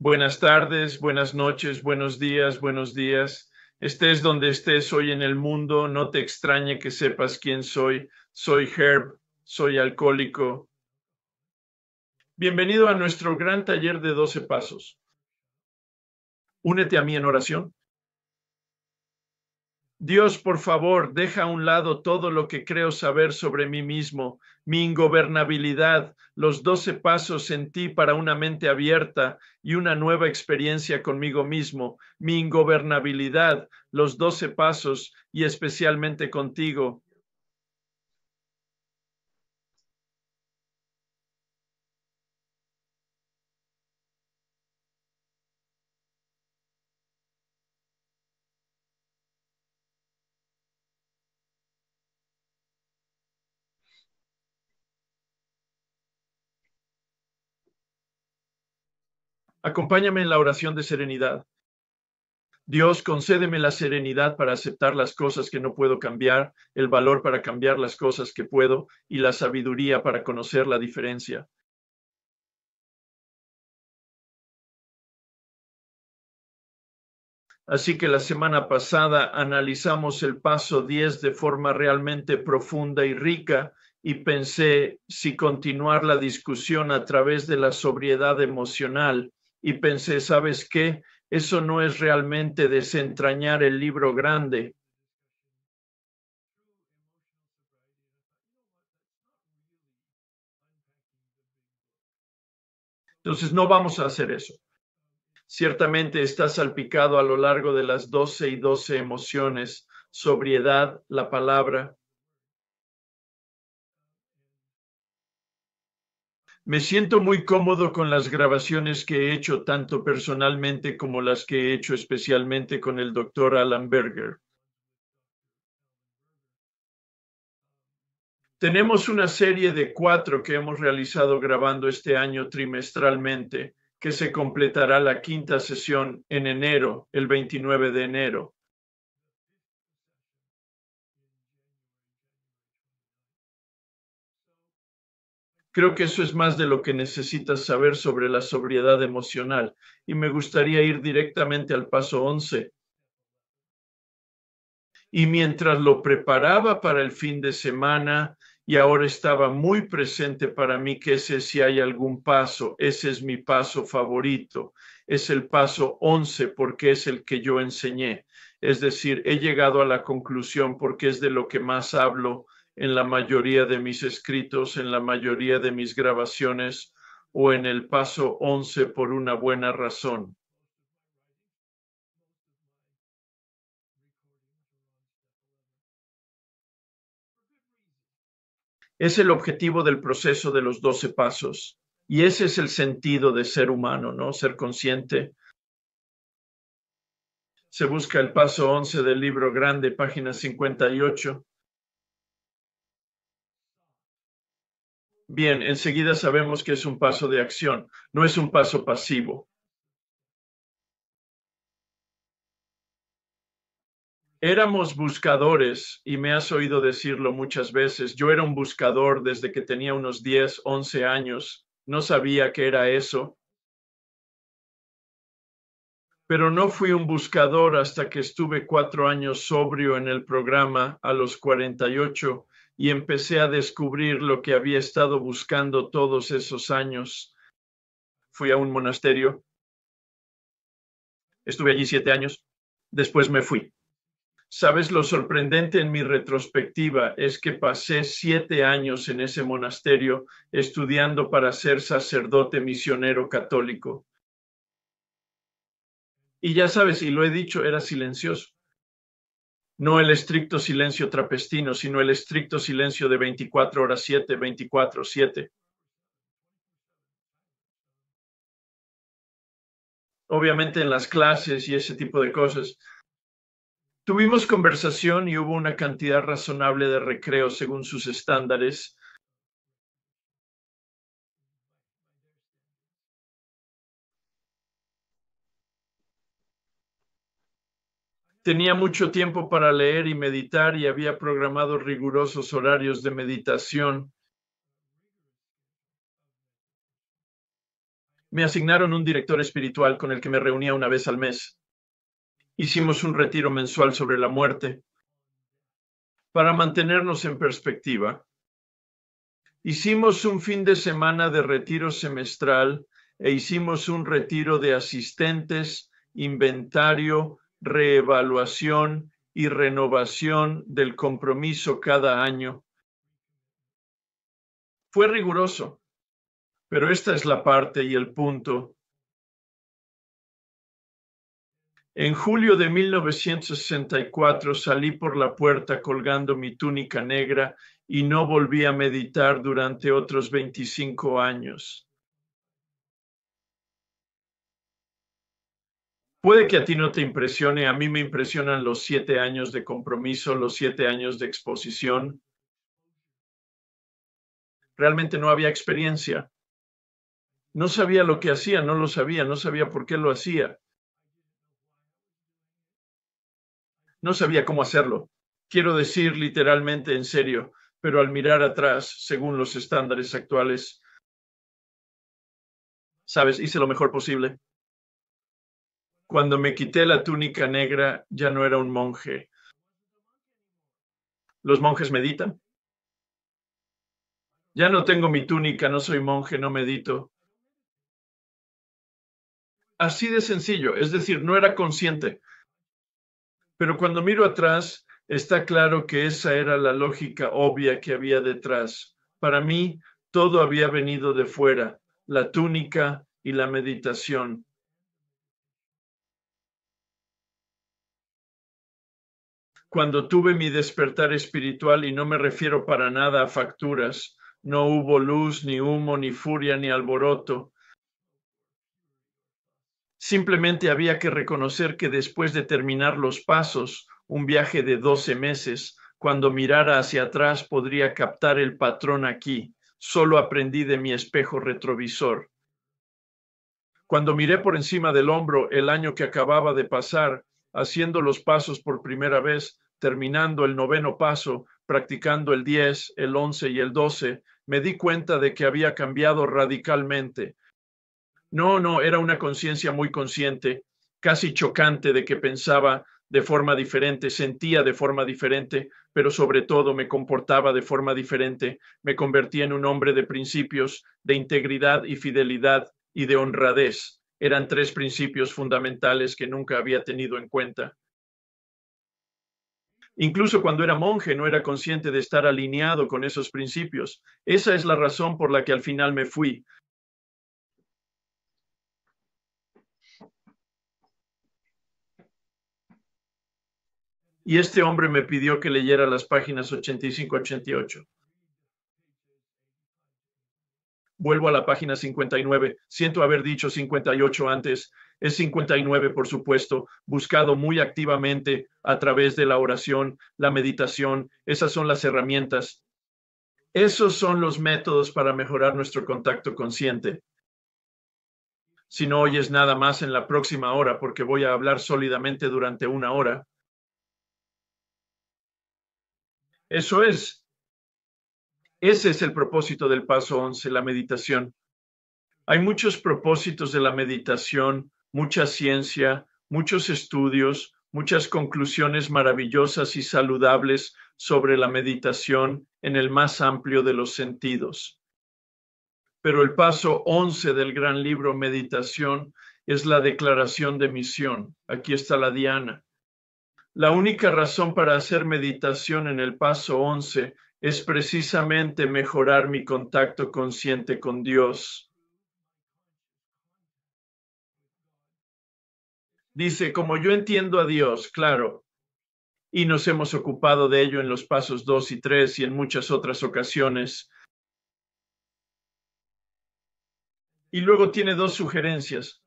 Buenas tardes, buenas noches, buenos días, buenos días. Estés donde estés hoy en el mundo, no te extrañe que sepas quién soy. Soy Herb, soy alcohólico. Bienvenido a nuestro gran taller de 12 pasos. Únete a mí en oración. Dios, por favor, deja a un lado todo lo que creo saber sobre mí mismo, mi ingobernabilidad, los 12 pasos en ti para una mente abierta y una nueva experiencia conmigo mismo, mi ingobernabilidad, los 12 pasos y especialmente contigo. Acompáñame en la oración de serenidad. Dios, concédeme la serenidad para aceptar las cosas que no puedo cambiar, el valor para cambiar las cosas que puedo y la sabiduría para conocer la diferencia. Así que la semana pasada analizamos el paso 10 de forma realmente profunda y rica y pensé si continuar la discusión a través de la sobriedad emocional y pensé, ¿sabes qué? Eso no es realmente desentrañar el libro grande. Entonces no vamos a hacer eso. Ciertamente está salpicado a lo largo de las 12 y 12 emociones, sobriedad, la palabra. Me siento muy cómodo con las grabaciones que he hecho, tanto personalmente como las que he hecho especialmente con el doctor Alan Berger. Tenemos una serie de 4 que hemos realizado grabando este año trimestralmente, que se completará la 5ª sesión en enero, el 29 de enero. Creo que eso es más de lo que necesitas saber sobre la sobriedad emocional y me gustaría ir directamente al paso 11. Y mientras lo preparaba para el fin de semana y ahora estaba muy presente para mí que ese si hay algún paso, ese es mi paso favorito, es el paso 11 porque es el que yo enseñé. Es decir, he llegado a la conclusión porque es de lo que más hablo en la mayoría de mis escritos, en la mayoría de mis grabaciones o en el paso 11 por una buena razón. Es el objetivo del proceso de los 12 pasos. Y ese es el sentido de ser humano, ¿no? Ser consciente. Se busca el paso 11 del libro grande, página 58. Bien, enseguida sabemos que es un paso de acción, no es un paso pasivo. Éramos buscadores, y me has oído decirlo muchas veces. Yo era un buscador desde que tenía unos 10, 11 años. No sabía qué era eso, pero no fui un buscador hasta que estuve 4 años sobrio en el programa a los 48 y empecé a descubrir lo que había estado buscando todos esos años. Fui a un monasterio, estuve allí 7 años, después me fui. Sabes, lo sorprendente en mi retrospectiva es que pasé 7 años en ese monasterio estudiando para ser sacerdote misionero católico. Y ya sabes, y lo he dicho, era silencioso. No el estricto silencio trapestino, sino el estricto silencio de 24 horas 7, 24/7. Obviamente en las clases y ese tipo de cosas. Tuvimos conversación y hubo una cantidad razonable de recreo según sus estándares. Tenía mucho tiempo para leer y meditar y había programado rigurosos horarios de meditación. Me asignaron un director espiritual con el que me reunía una vez al mes. Hicimos un retiro mensual sobre la muerte. Para mantenernos en perspectiva, hicimos un fin de semana de retiro semestral e hicimos un retiro de asistentes, inventario, reevaluación y renovación del compromiso cada año. Fue riguroso, pero esta es la parte y el punto. En julio de 1964 salí por la puerta colgando mi túnica negra y no volví a meditar durante otros 25 años. Puede que a ti no te impresione, a mí me impresionan los 7 años de compromiso, los 7 años de exposición. Realmente no había experiencia. No sabía lo que hacía, no lo sabía, no sabía por qué lo hacía. No sabía cómo hacerlo. Quiero decir literalmente en serio, pero al mirar atrás, según los estándares actuales, sabes, hice lo mejor posible. Cuando me quité la túnica negra, ya no era un monje. ¿Los monjes meditan? Ya no tengo mi túnica, no soy monje, no medito. Así de sencillo, es decir, no era consciente. Pero cuando miro atrás, está claro que esa era la lógica obvia que había detrás. Para mí, todo había venido de fuera, la túnica y la meditación. Cuando tuve mi despertar espiritual, y no me refiero para nada a facturas, no hubo luz, ni humo, ni furia, ni alboroto. Simplemente había que reconocer que después de terminar los pasos, un viaje de 12 meses, cuando mirara hacia atrás podría captar el patrón aquí. Solo aprendí de mi espejo retrovisor. Cuando miré por encima del hombro el año que acababa de pasar, haciendo los pasos por primera vez, terminando el 9º paso, practicando el 10, el 11 y el 12, me di cuenta de que había cambiado radicalmente. No, era una conciencia muy consciente, casi chocante de que pensaba de forma diferente, sentía de forma diferente, pero sobre todo me comportaba de forma diferente. Me convertí en un hombre de principios, de integridad y fidelidad y de honradez. Eran 3 principios fundamentales que nunca había tenido en cuenta. Incluso cuando era monje no era consciente de estar alineado con esos principios. Esa es la razón por la que al final me fui. Y este hombre me pidió que leyera las páginas 85-88. Vuelvo a la página 59. Siento haber dicho 58 antes. Es 59, por supuesto, buscado muy activamente a través de la oración, la meditación. Esas son las herramientas. Esos son los métodos para mejorar nuestro contacto consciente. Si no oyes nada más en la próxima hora, porque voy a hablar sólidamente durante 1 hora. Eso es. Ese es el propósito del paso 11, la meditación. Hay muchos propósitos de la meditación, mucha ciencia, muchos estudios, muchas conclusiones maravillosas y saludables sobre la meditación en el más amplio de los sentidos. Pero el paso 11 del gran libro Meditación es la declaración de misión. Aquí está la diana. La única razón para hacer meditación en el paso 11 es precisamente mejorar mi contacto consciente con Dios. Dice, como yo entiendo a Dios, claro, y nos hemos ocupado de ello en los pasos 2 y 3 y en muchas otras ocasiones. Y luego tiene 2 sugerencias.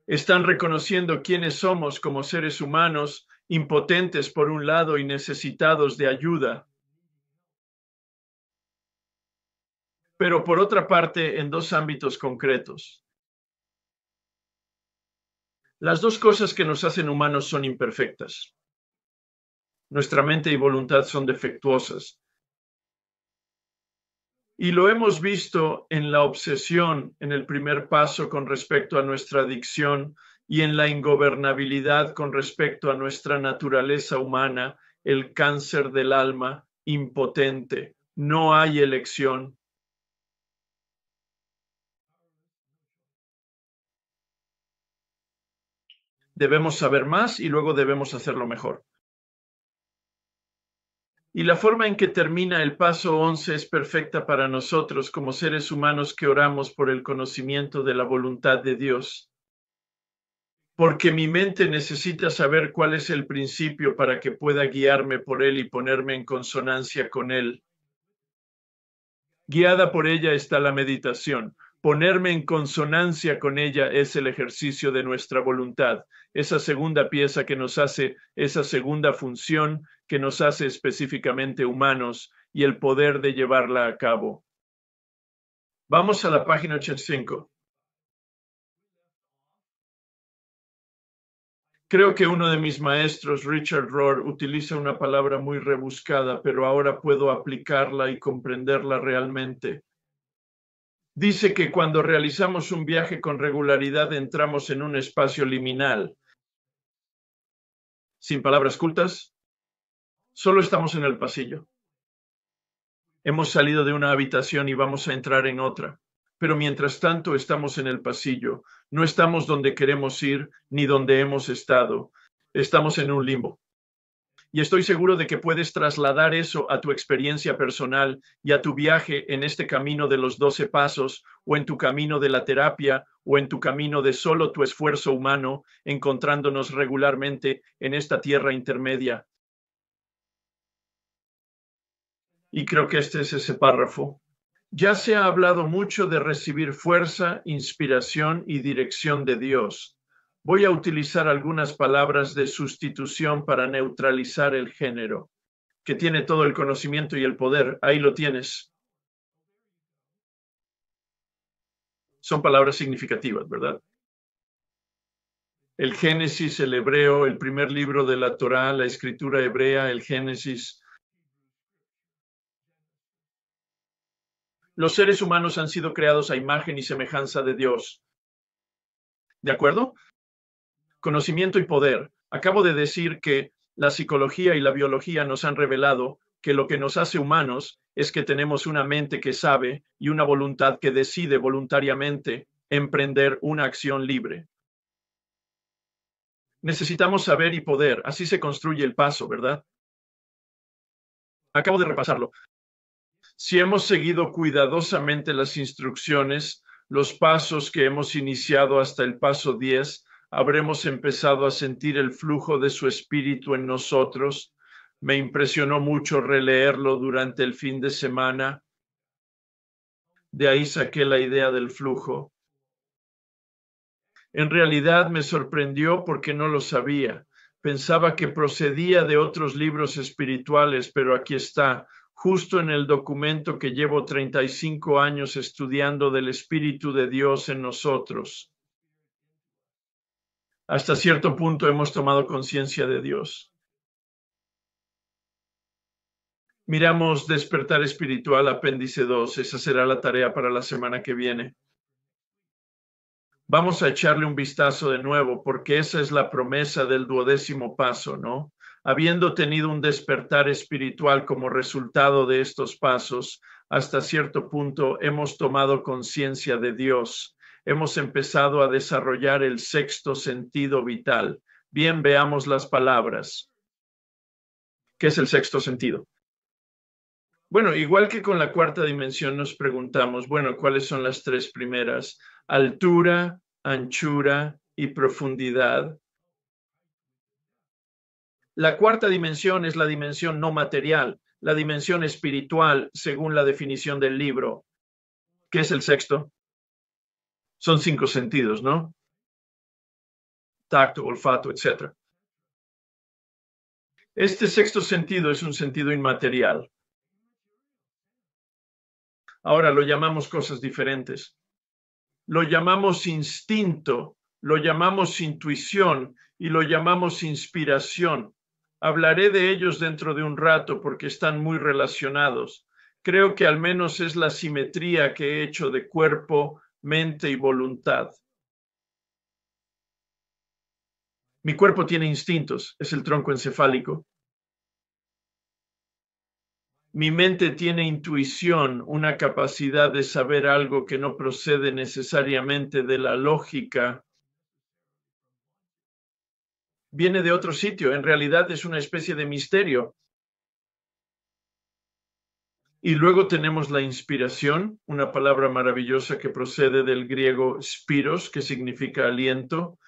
Están reconociendo quiénes somos como seres humanos, impotentes por un lado y necesitados de ayuda. Pero por otra parte, en 2 ámbitos concretos. Las 2 cosas que nos hacen humanos son imperfectas. Nuestra mente y voluntad son defectuosas. Y lo hemos visto en la obsesión, en el primer paso con respecto a nuestra adicción y en la ingobernabilidad con respecto a nuestra naturaleza humana, el cáncer del alma impotente. No hay elección. Debemos saber más y luego debemos hacerlo mejor. Y la forma en que termina el paso 11 es perfecta para nosotros como seres humanos que oramos por el conocimiento de la voluntad de Dios. Porque mi mente necesita saber cuál es el principio para que pueda guiarme por él y ponerme en consonancia con él. Guiada por ella está la meditación. Ponerme en consonancia con ella es el ejercicio de nuestra voluntad, esa segunda pieza que nos hace, esa segunda función que nos hace específicamente humanos y el poder de llevarla a cabo. Vamos a la página 85. Creo que uno de mis maestros, Richard Rohr, utiliza una palabra muy rebuscada, pero ahora puedo aplicarla y comprenderla realmente. Dice que cuando realizamos un viaje con regularidad entramos en un espacio liminal. Sin palabras cultas, solo estamos en el pasillo. Hemos salido de una habitación y vamos a entrar en otra. Pero mientras tanto estamos en el pasillo. No estamos donde queremos ir ni donde hemos estado. Estamos en un limbo. Y estoy seguro de que puedes trasladar eso a tu experiencia personal y a tu viaje en este camino de los 12 pasos, o en tu camino de la terapia, o en tu camino de solo tu esfuerzo humano, encontrándonos regularmente en esta tierra intermedia. Y creo que este es ese párrafo. Ya se ha hablado mucho de recibir fuerza, inspiración y dirección de Dios. Voy a utilizar algunas palabras de sustitución para neutralizar el género, que tiene todo el conocimiento y el poder. Ahí lo tienes. Son palabras significativas, ¿verdad? El Génesis, el hebreo, el primer libro de la Torá, la escritura hebrea, el Génesis. Los seres humanos han sido creados a imagen y semejanza de Dios. ¿De acuerdo? Conocimiento y poder. Acabo de decir que la psicología y la biología nos han revelado que lo que nos hace humanos es que tenemos una mente que sabe y una voluntad que decide voluntariamente emprender una acción libre. Necesitamos saber y poder. Así se construye el paso, ¿verdad? Acabo de repasarlo. Si hemos seguido cuidadosamente las instrucciones, los pasos que hemos iniciado hasta el paso 10, habremos empezado a sentir el flujo de su espíritu en nosotros. Me impresionó mucho releerlo durante el fin de semana. De ahí saqué la idea del flujo. En realidad me sorprendió porque no lo sabía. Pensaba que procedía de otros libros espirituales, pero aquí está, justo en el documento que llevo 35 años estudiando del Espíritu de Dios en nosotros. Hasta cierto punto hemos tomado conciencia de Dios. Miramos Despertar Espiritual, apéndice 2. Esa será la tarea para la semana que viene. Vamos a echarle un vistazo de nuevo, porque esa es la promesa del 12º paso, ¿no? Habiendo tenido un despertar espiritual como resultado de estos pasos, hasta cierto punto hemos tomado conciencia de Dios. Hemos empezado a desarrollar el sexto sentido vital. Bien, veamos las palabras. ¿Qué es el sexto sentido? Bueno, igual que con la cuarta dimensión nos preguntamos, bueno, ¿cuáles son las tres primeras? Altura, anchura y profundidad. La cuarta dimensión es la dimensión no material, la dimensión espiritual, según la definición del libro. ¿Qué es el sexto? Son 5 sentidos, ¿no? Tacto, olfato, etc. Este sexto sentido es un sentido inmaterial. Ahora lo llamamos cosas diferentes. Lo llamamos instinto, lo llamamos intuición y lo llamamos inspiración. Hablaré de ellos dentro de un rato porque están muy relacionados. Creo que al menos es la simetría que he hecho de cuerpo, mente y voluntad. Mi cuerpo tiene instintos, es el tronco encefálico. Mi mente tiene intuición, una capacidad de saber algo que no procede necesariamente de la lógica. Viene de otro sitio, en realidad es una especie de misterio. Y luego tenemos la inspiración, una palabra maravillosa que procede del griego spiros, que significa aliento.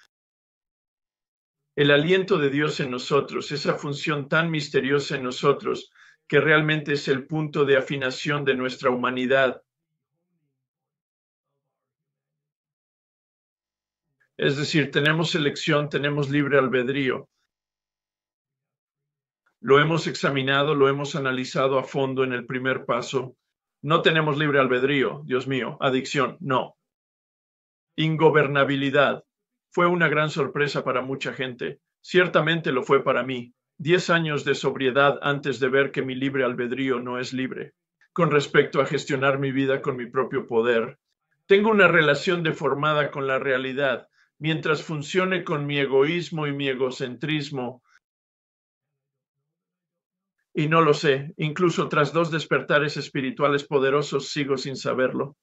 El aliento de Dios en nosotros, esa función tan misteriosa en nosotros, que realmente es el punto de afinación de nuestra humanidad. Es decir, tenemos elección, tenemos libre albedrío. Lo hemos examinado, lo hemos analizado a fondo en el primer paso. No tenemos libre albedrío, Dios mío. Adicción, no. Ingobernabilidad. Fue una gran sorpresa para mucha gente. Ciertamente lo fue para mí. 10 años de sobriedad antes de ver que mi libre albedrío no es libre. Con respecto a gestionar mi vida con mi propio poder, tengo una relación deformada con la realidad. Mientras funcione con mi egoísmo y mi egocentrismo, y no lo sé, incluso tras 2 despertares espirituales poderosos sigo sin saberlo.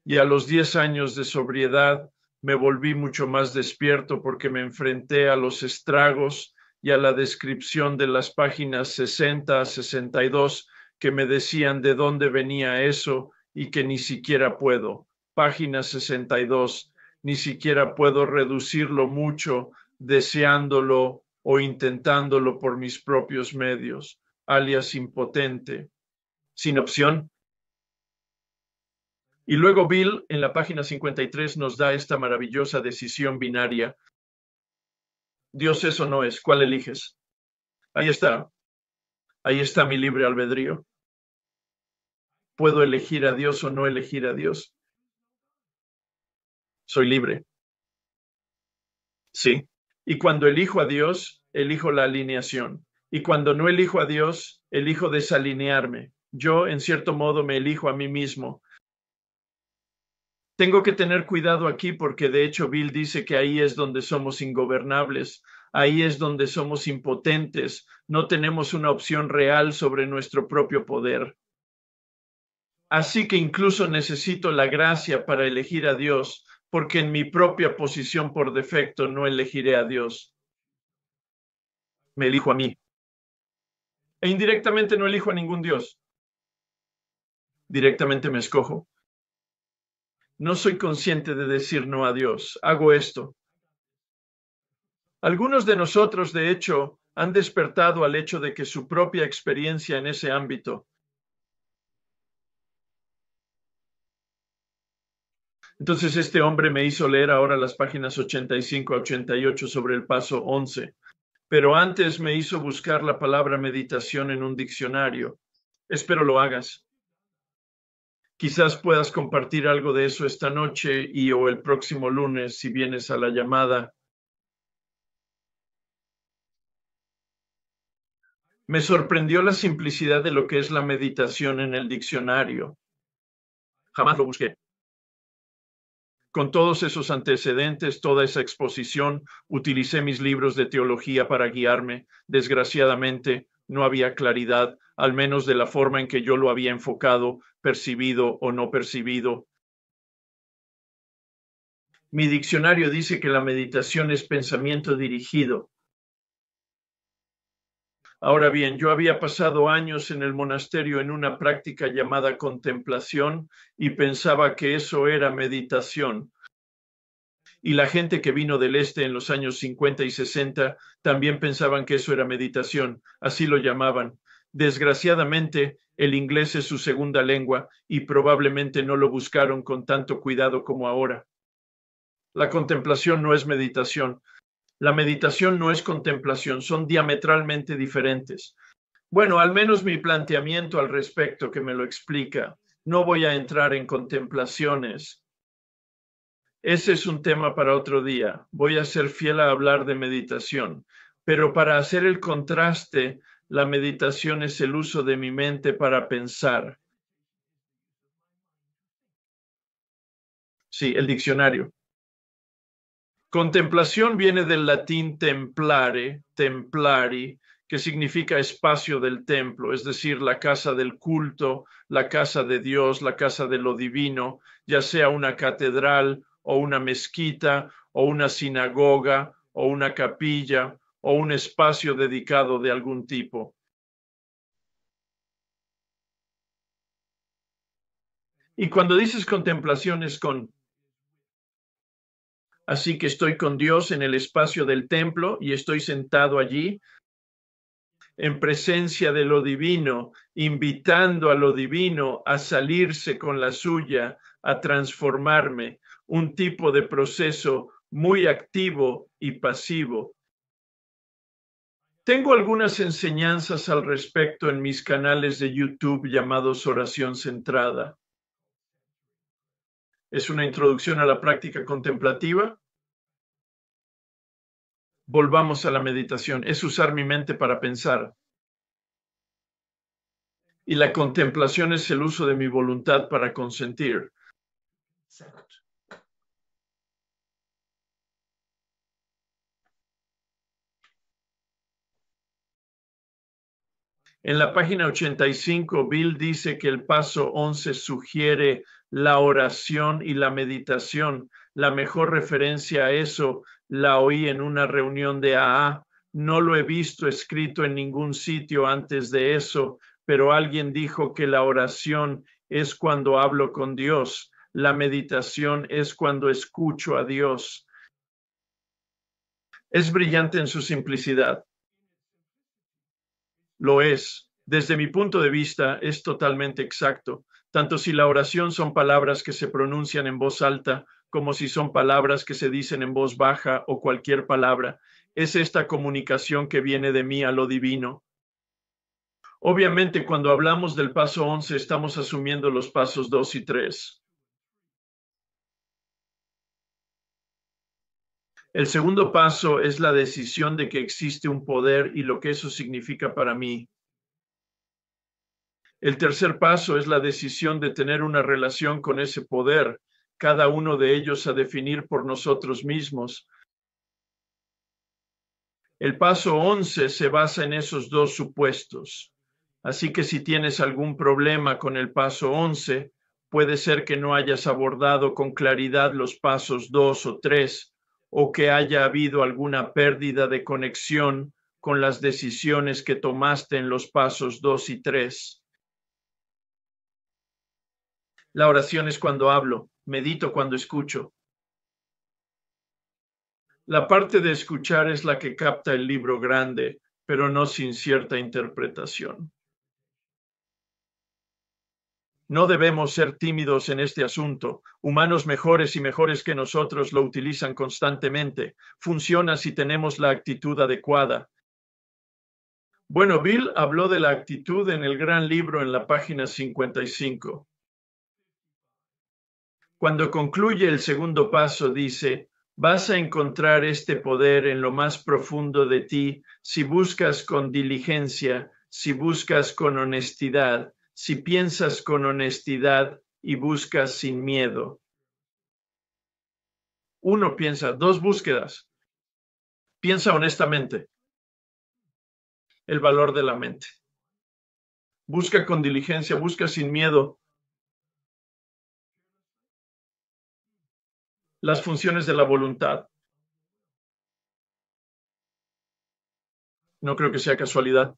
Y a los 10 años de sobriedad me volví mucho más despierto porque me enfrenté a los estragos y a la descripción de las páginas 60 a 62 que me decían de dónde venía eso y que ni siquiera puedo. Página 62, ni siquiera puedo reducirlo mucho deseándolo o intentándolo por mis propios medios, alias impotente, sin opción. Y luego Bill, en la página 53, nos da esta maravillosa decisión binaria. Dios es o no es, ¿cuál eliges? Ahí está mi libre albedrío. ¿Puedo elegir a Dios o no elegir a Dios? Soy libre. Sí. Y cuando elijo a Dios, elijo la alineación. Y cuando no elijo a Dios, elijo desalinearme. Yo, en cierto modo, me elijo a mí mismo. Tengo que tener cuidado aquí porque de hecho Bill dice que ahí es donde somos ingobernables, ahí es donde somos impotentes, no tenemos una opción real sobre nuestro propio poder. Así que incluso necesito la gracia para elegir a Dios, porque en mi propia posición por defecto no elegiré a Dios. Me elijo a mí. E indirectamente no elijo a ningún Dios. Directamente me escojo. No soy consciente de decir no a Dios. Hago esto. Algunos de nosotros, de hecho, han despertado al hecho de que su propia experiencia en ese ámbito. Entonces este hombre me hizo leer ahora las páginas 85 a 88 sobre el paso 11, pero antes me hizo buscar la palabra meditación en un diccionario. Espero lo hagas. Quizás puedas compartir algo de eso esta noche y o el próximo lunes si vienes a la llamada. Me sorprendió la simplicidad de lo que es la meditación en el diccionario. Jamás lo busqué. Con todos esos antecedentes, toda esa exposición, utilicé mis libros de teología para guiarme. Desgraciadamente, no había claridad, al menos de la forma en que yo lo había enfocado, percibido o no percibido. Mi diccionario dice que la meditación es pensamiento dirigido. Ahora bien, yo había pasado años en el monasterio en una práctica llamada contemplación y pensaba que eso era meditación. Y la gente que vino del este en los años 50 y 60 también pensaban que eso era meditación, así lo llamaban. Desgraciadamente, el inglés es su segunda lengua y probablemente no lo buscaron con tanto cuidado como ahora. La contemplación no es meditación. La meditación no es contemplación, son diametralmente diferentes. Bueno, al menos mi planteamiento al respecto que me lo explica. No voy a entrar en contemplaciones. Ese es un tema para otro día. Voy a ser fiel a hablar de meditación, pero para hacer el contraste La meditación es el uso de mi mente para pensar. Sí, el diccionario. Contemplación viene del latín templare, templari, que significa espacio del templo, es decir, la casa del culto, la casa de Dios, la casa de lo divino, ya sea una catedral o una mezquita o una sinagoga o una capilla o un espacio dedicado de algún tipo. Y cuando dices contemplación es con. Así que estoy con Dios en el espacio del templo y estoy sentado allí en presencia de lo divino, invitando a lo divino a salirse con la suya, a transformarme, un tipo de proceso muy activo y pasivo. Tengo algunas enseñanzas al respecto en mis canales de YouTube llamados Oración Centrada. Es una introducción a la práctica contemplativa. Volvamos a la meditación. Es usar mi mente para pensar. Y la contemplación es el uso de mi voluntad para consentir. En la página 85, Bill dice que el paso 11 sugiere la oración y la meditación. La mejor referencia a eso la oí en una reunión de AA. No lo he visto escrito en ningún sitio antes de eso, pero alguien dijo que la oración es cuando hablo con Dios. La meditación es cuando escucho a Dios. Es brillante en su simplicidad. Lo es. Desde mi punto de vista, es totalmente exacto, tanto si la oración son palabras que se pronuncian en voz alta, como si son palabras que se dicen en voz baja o cualquier palabra. Es esta comunicación que viene de mí a lo divino. Obviamente, cuando hablamos del paso 11, estamos asumiendo los pasos 2 y 3. El segundo paso es la decisión de que existe un poder y lo que eso significa para mí. El tercer paso es la decisión de tener una relación con ese poder, cada uno de ellos a definir por nosotros mismos. El paso 11 se basa en esos dos supuestos. Así que si tienes algún problema con el paso 11, puede ser que no hayas abordado con claridad los pasos 2 o 3, o que haya habido alguna pérdida de conexión con las decisiones que tomaste en los pasos 2 y 3. La oración es cuando hablo, medito cuando escucho. La parte de escuchar es la que capta el libro grande, pero no sin cierta interpretación. No debemos ser tímidos en este asunto. Humanos mejores y mejores que nosotros lo utilizan constantemente. Funciona si tenemos la actitud adecuada. Bueno, Bill habló de la actitud en el gran libro en la página 55. Cuando concluye el segundo paso, dice: vas a encontrar este poder en lo más profundo de ti si buscas con diligencia, si buscas con honestidad, si piensas con honestidad y buscas sin miedo. Uno piensa, dos búsquedas. Piensa honestamente. El valor de la mente. Busca con diligencia, busca sin miedo. Las funciones de la voluntad. No creo que sea casualidad.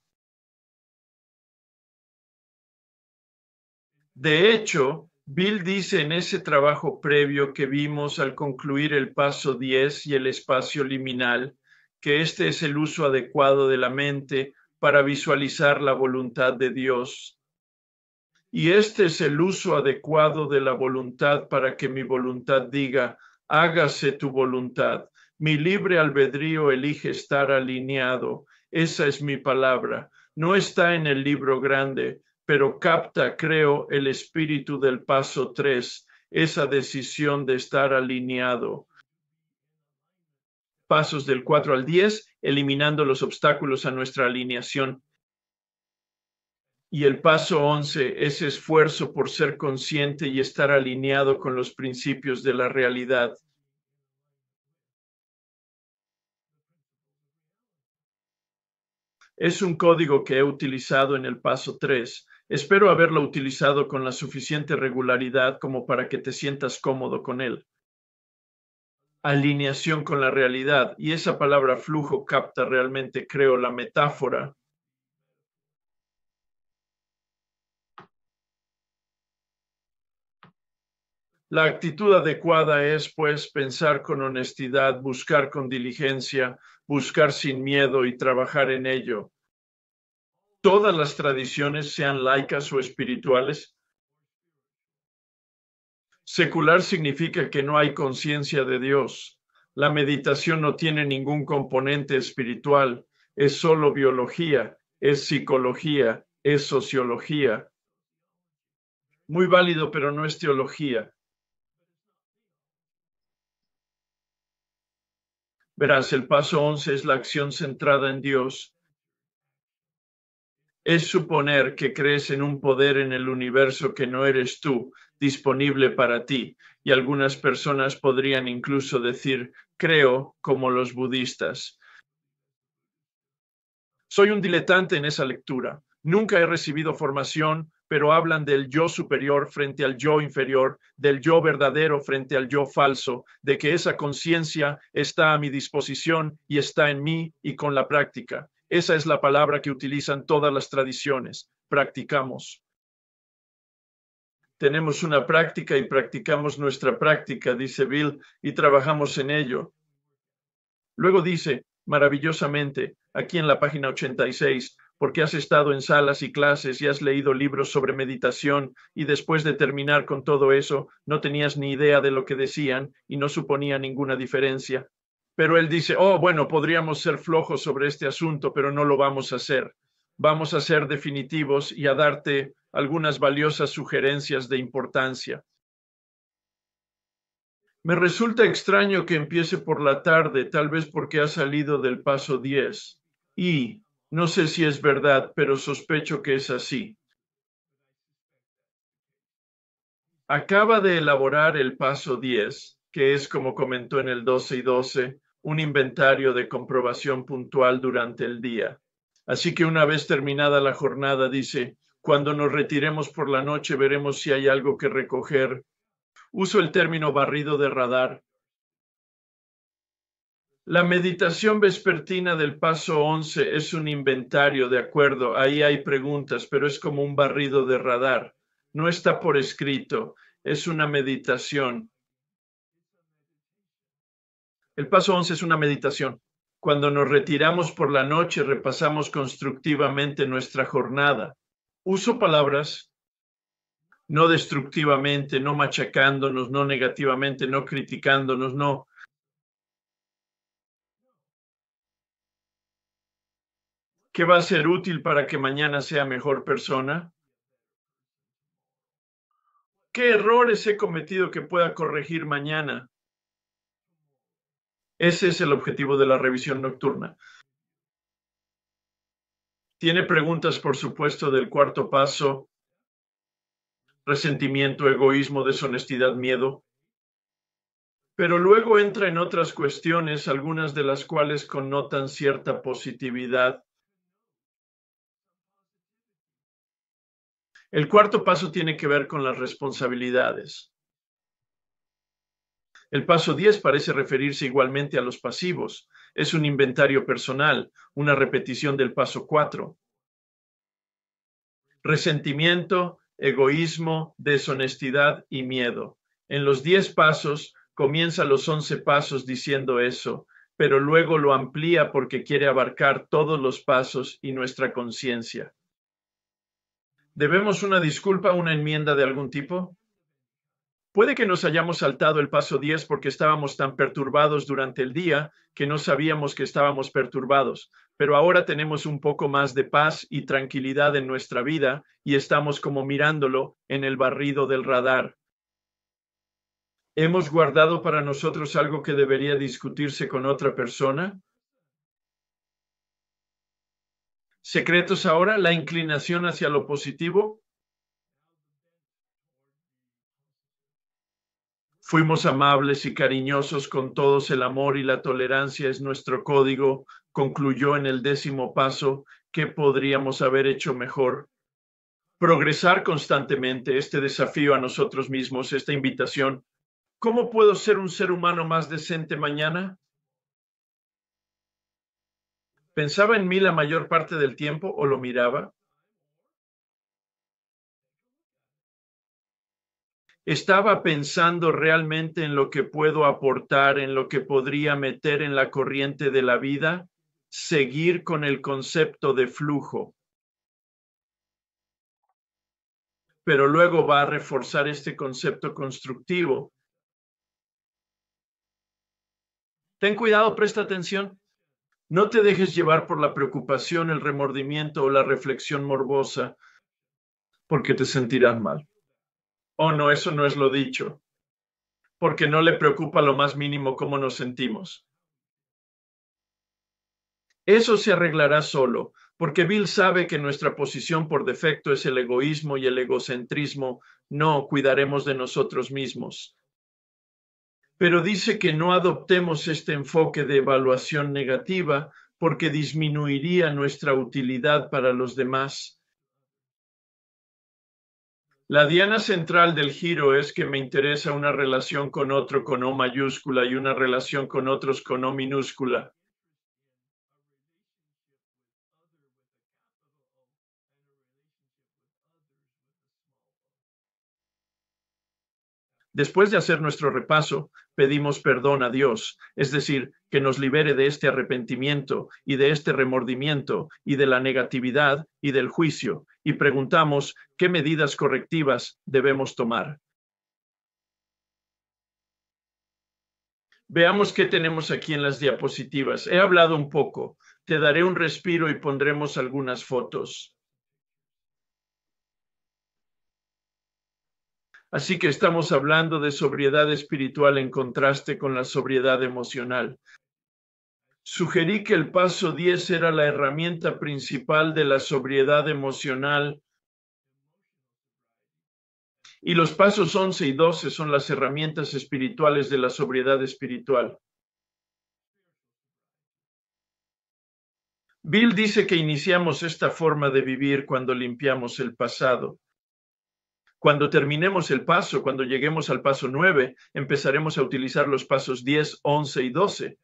De hecho, Bill dice en ese trabajo previo que vimos al concluir el paso 10 y el espacio liminal, que este es el uso adecuado de la mente para visualizar la voluntad de Dios. Y este es el uso adecuado de la voluntad para que mi voluntad diga: hágase tu voluntad. Mi libre albedrío elige estar alineado. Esa es mi palabra. No está en el libro grande, pero capta, creo, el espíritu del paso 3, esa decisión de estar alineado. Pasos del 4 al 10, eliminando los obstáculos a nuestra alineación. Y el paso 11 es esfuerzo por ser consciente y estar alineado con los principios de la realidad. Es un código que he utilizado en el paso 3. Espero haberlo utilizado con la suficiente regularidad como para que te sientas cómodo con él. Alineación con la realidad. Y esa palabra flujo capta realmente, creo, la metáfora. La actitud adecuada es, pues, pensar con honestidad, buscar con diligencia, buscar sin miedo y trabajar en ello. Todas las tradiciones, sean laicas o espirituales. Secular significa que no hay conciencia de Dios. La meditación no tiene ningún componente espiritual, es solo biología, es psicología, es sociología. Muy válido, pero no es teología. Verás, el paso 11 es la acción centrada en Dios. Es suponer que crees en un poder en el universo que no eres tú, disponible para ti, y algunas personas podrían incluso decir, creo, como los budistas. Soy un diletante en esa lectura. Nunca he recibido formación, pero hablan del yo superior frente al yo inferior, del yo verdadero frente al yo falso, de que esa conciencia está a mi disposición y está en mí y con la práctica. Esa es la palabra que utilizan todas las tradiciones. Practicamos. Tenemos una práctica y practicamos nuestra práctica, dice Bill, y trabajamos en ello. Luego dice, maravillosamente, aquí en la página 86, porque has estado en salas y clases y has leído libros sobre meditación y después de terminar con todo eso, no tenías ni idea de lo que decían y no suponía ninguna diferencia. Pero él dice, oh, bueno, podríamos ser flojos sobre este asunto, pero no lo vamos a hacer. Vamos a ser definitivos y a darte algunas valiosas sugerencias de importancia. Me resulta extraño que empiece por la tarde, tal vez porque ha salido del paso 10. Y no sé si es verdad, pero sospecho que es así. Acaba de elaborar el paso 10, que es, como comentó en el 12 y 12, un inventario de comprobación puntual durante el día. Así que una vez terminada la jornada, dice, cuando nos retiremos por la noche veremos si hay algo que recoger. Uso el término barrido de radar. La meditación vespertina del paso 11 es un inventario, de acuerdo, ahí hay preguntas, pero es como un barrido de radar. No está por escrito, es una meditación. El paso 11 es una meditación. Cuando nos retiramos por la noche, repasamos constructivamente nuestra jornada. Uso palabras no destructivamente, no machacándonos, no negativamente, no criticándonos, no. ¿Qué va a ser útil para que mañana sea mejor persona? ¿Qué errores he cometido que pueda corregir mañana? Ese es el objetivo de la revisión nocturna. Tiene preguntas, por supuesto, del cuarto paso: resentimiento, egoísmo, deshonestidad, miedo. Pero luego entra en otras cuestiones, algunas de las cuales connotan cierta positividad. El cuarto paso tiene que ver con las responsabilidades. El paso 10 parece referirse igualmente a los pasivos. Es un inventario personal, una repetición del paso 4. Resentimiento, egoísmo, deshonestidad y miedo. En los 10 pasos comienza los 11 pasos diciendo eso, pero luego lo amplía porque quiere abarcar todos los pasos y nuestra conciencia. ¿Debemos una disculpa, una enmienda de algún tipo? Puede que nos hayamos saltado el paso 10 porque estábamos tan perturbados durante el día que no sabíamos que estábamos perturbados, pero ahora tenemos un poco más de paz y tranquilidad en nuestra vida y estamos como mirándolo en el barrido del radar. ¿Hemos guardado para nosotros algo que debería discutirse con otra persona? Secretos ahora, la inclinación hacia lo positivo. Fuimos amables y cariñosos con todos, el amor y la tolerancia es nuestro código, concluyó en el 10º paso. ¿Qué podríamos haber hecho mejor? Progresar constantemente, este desafío a nosotros mismos, esta invitación. ¿Cómo puedo ser un ser humano más decente mañana? ¿Pensaba en mí la mayor parte del tiempo o lo miraba? ¿Estaba pensando realmente en lo que puedo aportar, en lo que podría meter en la corriente de la vida? Seguir con el concepto de flujo. Pero luego va a reforzar este concepto constructivo. Ten cuidado, presta atención. No te dejes llevar por la preocupación, el remordimiento o la reflexión morbosa, porque te sentirás mal. Oh, no, eso no es lo dicho, porque no le preocupa lo más mínimo cómo nos sentimos. Eso se arreglará solo, porque Bill sabe que nuestra posición por defecto es el egoísmo y el egocentrismo. No cuidaremos de nosotros mismos. Pero dice que no adoptemos este enfoque de evaluación negativa porque disminuiría nuestra utilidad para los demás. La diana central del giro es que me interesa una relación con otro con O mayúscula y una relación con otros con O minúscula. Después de hacer nuestro repaso, pedimos perdón a Dios, es decir, que nos libere de este arrepentimiento y de este remordimiento y de la negatividad y del juicio, y preguntamos qué medidas correctivas debemos tomar. Veamos qué tenemos aquí en las diapositivas. He hablado un poco, te daré un respiro y pondremos algunas fotos. Así que estamos hablando de sobriedad espiritual en contraste con la sobriedad emocional. Sugerí que el paso 10 era la herramienta principal de la sobriedad emocional y los pasos 11 y 12 son las herramientas espirituales de la sobriedad espiritual. Bill dice que iniciamos esta forma de vivir cuando limpiamos el pasado. Cuando terminemos el paso, cuando lleguemos al paso 9, empezaremos a utilizar los pasos 10, 11 y 12.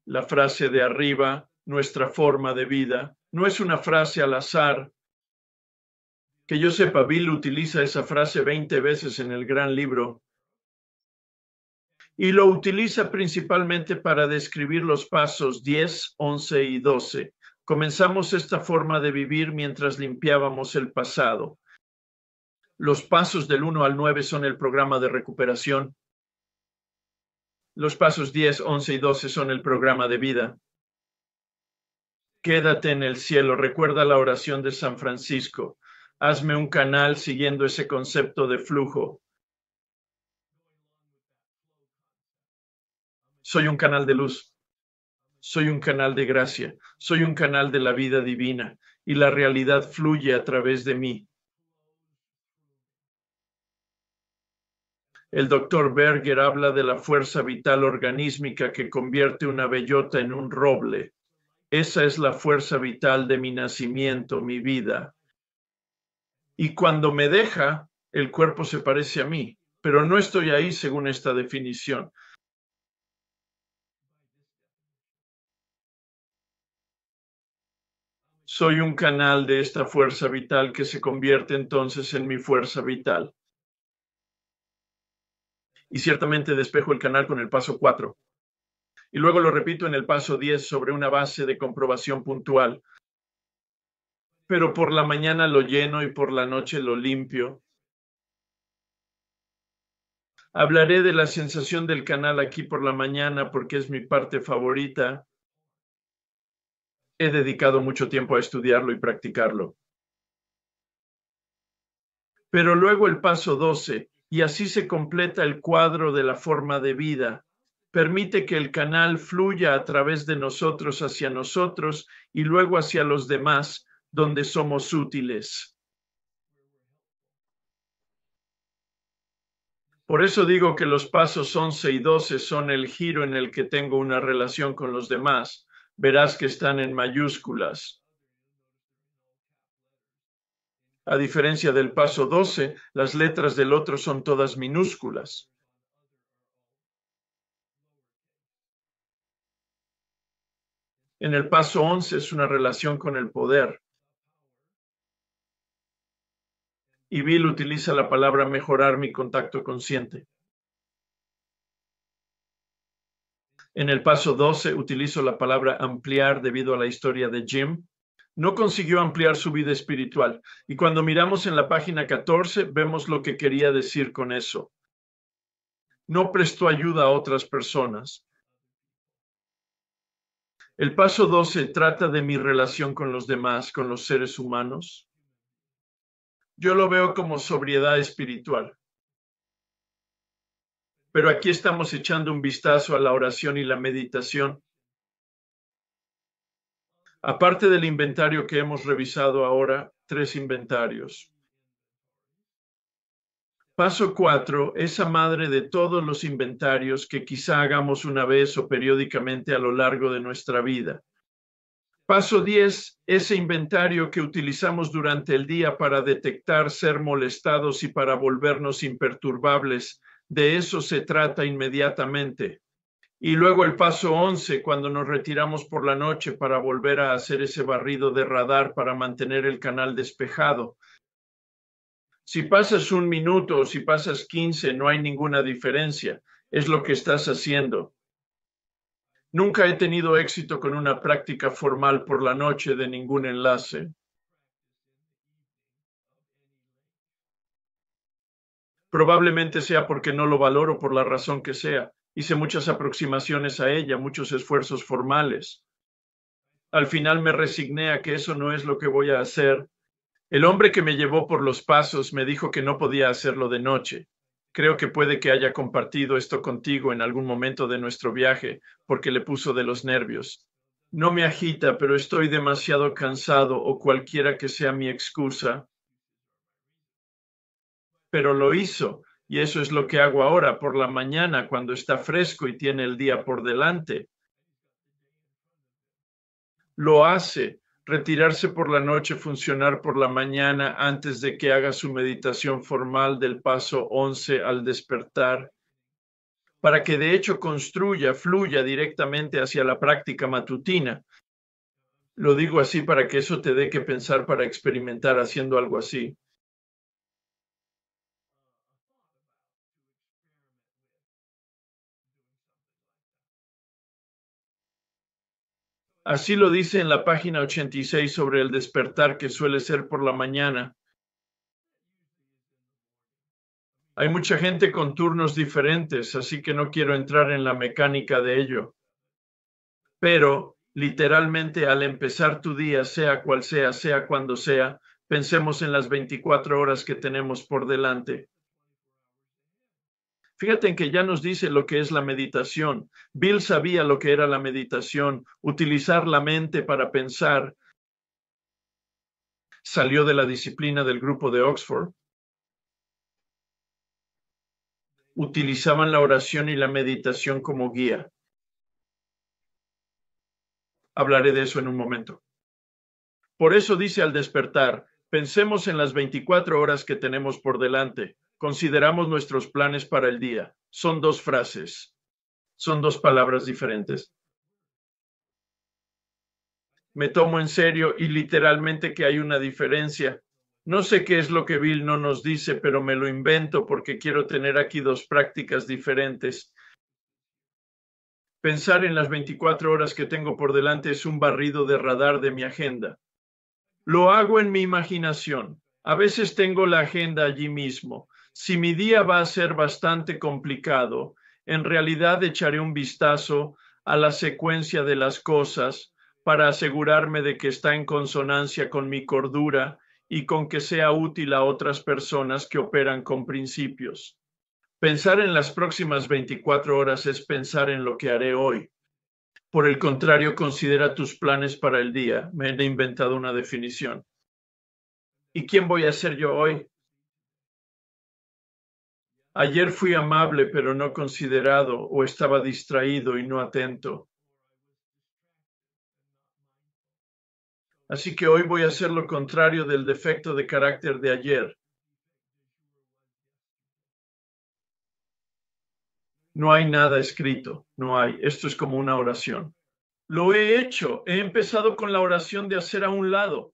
La frase de arriba, nuestra forma de vida, no es una frase al azar. Que yo sepa, Bill utiliza esa frase 20 veces en el gran libro y lo utiliza principalmente para describir los pasos 10, 11 y 12. Comenzamos esta forma de vivir mientras limpiábamos el pasado. Los pasos del 1 al 9 son el programa de recuperación. Los pasos 10, 11 y 12 son el programa de vida. Quédate en el cielo. Recuerda la oración de San Francisco. Hazme un canal siguiendo ese concepto de flujo. Soy un canal de luz. Soy un canal de gracia. Soy un canal de la vida divina y la realidad fluye a través de mí. El doctor Berger habla de la fuerza vital organísmica que convierte una bellota en un roble. Esa es la fuerza vital de mi nacimiento, mi vida. Y cuando me deja, el cuerpo se parece a mí, pero no estoy ahí según esta definición. Soy un canal de esta fuerza vital que se convierte entonces en mi fuerza vital. Y ciertamente despejo el canal con el paso 4. Y luego lo repito en el paso 10 sobre una base de comprobación puntual. Pero por la mañana lo lleno y por la noche lo limpio. Hablaré de la sensación del canal aquí por la mañana porque es mi parte favorita. He dedicado mucho tiempo a estudiarlo y practicarlo. Pero luego el paso 12, y así se completa el cuadro de la forma de vida. Permite que el canal fluya a través de nosotros hacia nosotros y luego hacia los demás, donde somos útiles. Por eso digo que los pasos 11 y 12 son el giro en el que tengo una relación con los demás. Verás que están en mayúsculas. A diferencia del paso 12, las letras del otro son todas minúsculas. En el paso 11 es una relación con el poder. Y Bill utiliza la palabra mejorar mi contacto consciente. En el paso 12 utilizo la palabra ampliar debido a la historia de Jim. No consiguió ampliar su vida espiritual. Y cuando miramos en la página 14, vemos lo que quería decir con eso. No prestó ayuda a otras personas. El paso 12 trata de mi relación con los demás, con los seres humanos. Yo lo veo como sobriedad espiritual. Pero aquí estamos echando un vistazo a la oración y la meditación. Aparte del inventario que hemos revisado ahora, 3 inventarios. Paso 4, esa madre de todos los inventarios que quizá hagamos una vez o periódicamente a lo largo de nuestra vida. Paso 10, ese inventario que utilizamos durante el día para detectar ser molestados y para volvernos imperturbables. De eso se trata inmediatamente. Y luego el paso 11, cuando nos retiramos por la noche para volver a hacer ese barrido de radar para mantener el canal despejado. Si pasas 1 minuto o si pasas 15, no hay ninguna diferencia. Es lo que estás haciendo. Nunca he tenido éxito con una práctica formal por la noche de ningún enlace. Probablemente sea porque no lo valoro por la razón que sea. Hice muchas aproximaciones a ella, muchos esfuerzos formales. Al final me resigné a que eso no es lo que voy a hacer. El hombre que me llevó por los pasos me dijo que no podía hacerlo de noche. Creo que puede que haya compartido esto contigo en algún momento de nuestro viaje, porque le puso de los nervios. No me agita, pero estoy demasiado cansado o cualquiera que sea mi excusa. Pero lo hizo, y eso es lo que hago ahora por la mañana cuando está fresco y tiene el día por delante. Lo hace. Retirarse por la noche, funcionar por la mañana antes de que haga su meditación formal del paso 11 al despertar, para que de hecho construya, fluya directamente hacia la práctica matutina. Lo digo así para que eso te dé que pensar para experimentar haciendo algo así. Así lo dice en la página 86 sobre el despertar que suele ser por la mañana. Hay mucha gente con turnos diferentes, así que no quiero entrar en la mecánica de ello. Pero, literalmente, al empezar tu día, sea cual sea cuando sea, pensemos en las 24 horas que tenemos por delante. Fíjate en que ya nos dice lo que es la meditación. Bill sabía lo que era la meditación, utilizar la mente para pensar. Salió de la disciplina del grupo de Oxford. Utilizaban la oración y la meditación como guía. Hablaré de eso en un momento. Por eso dice al despertar, pensemos en las 24 horas que tenemos por delante. Consideramos nuestros planes para el día. Son 2 frases. Son 2 palabras diferentes. Me tomo en serio y literalmente que hay una diferencia. No sé qué es lo que Bill no nos dice, pero me lo invento porque quiero tener aquí 2 prácticas diferentes. Pensar en las 24 horas que tengo por delante es un barrido de radar de mi agenda. Lo hago en mi imaginación. A veces tengo la agenda allí mismo. Si mi día va a ser bastante complicado, en realidad echaré un vistazo a la secuencia de las cosas para asegurarme de que está en consonancia con mi cordura y con que sea útil a otras personas que operan con principios. Pensar en las próximas 24 horas es pensar en lo que haré hoy. Por el contrario, considera tus planes para el día. Me he inventado una definición. ¿Y quién voy a ser yo hoy? Ayer fui amable pero no considerado, o estaba distraído y no atento. Así que hoy voy a hacer lo contrario del defecto de carácter de ayer. No hay nada escrito, no hay. Esto es como una oración. Lo he hecho. He empezado con la oración de hacer a un lado.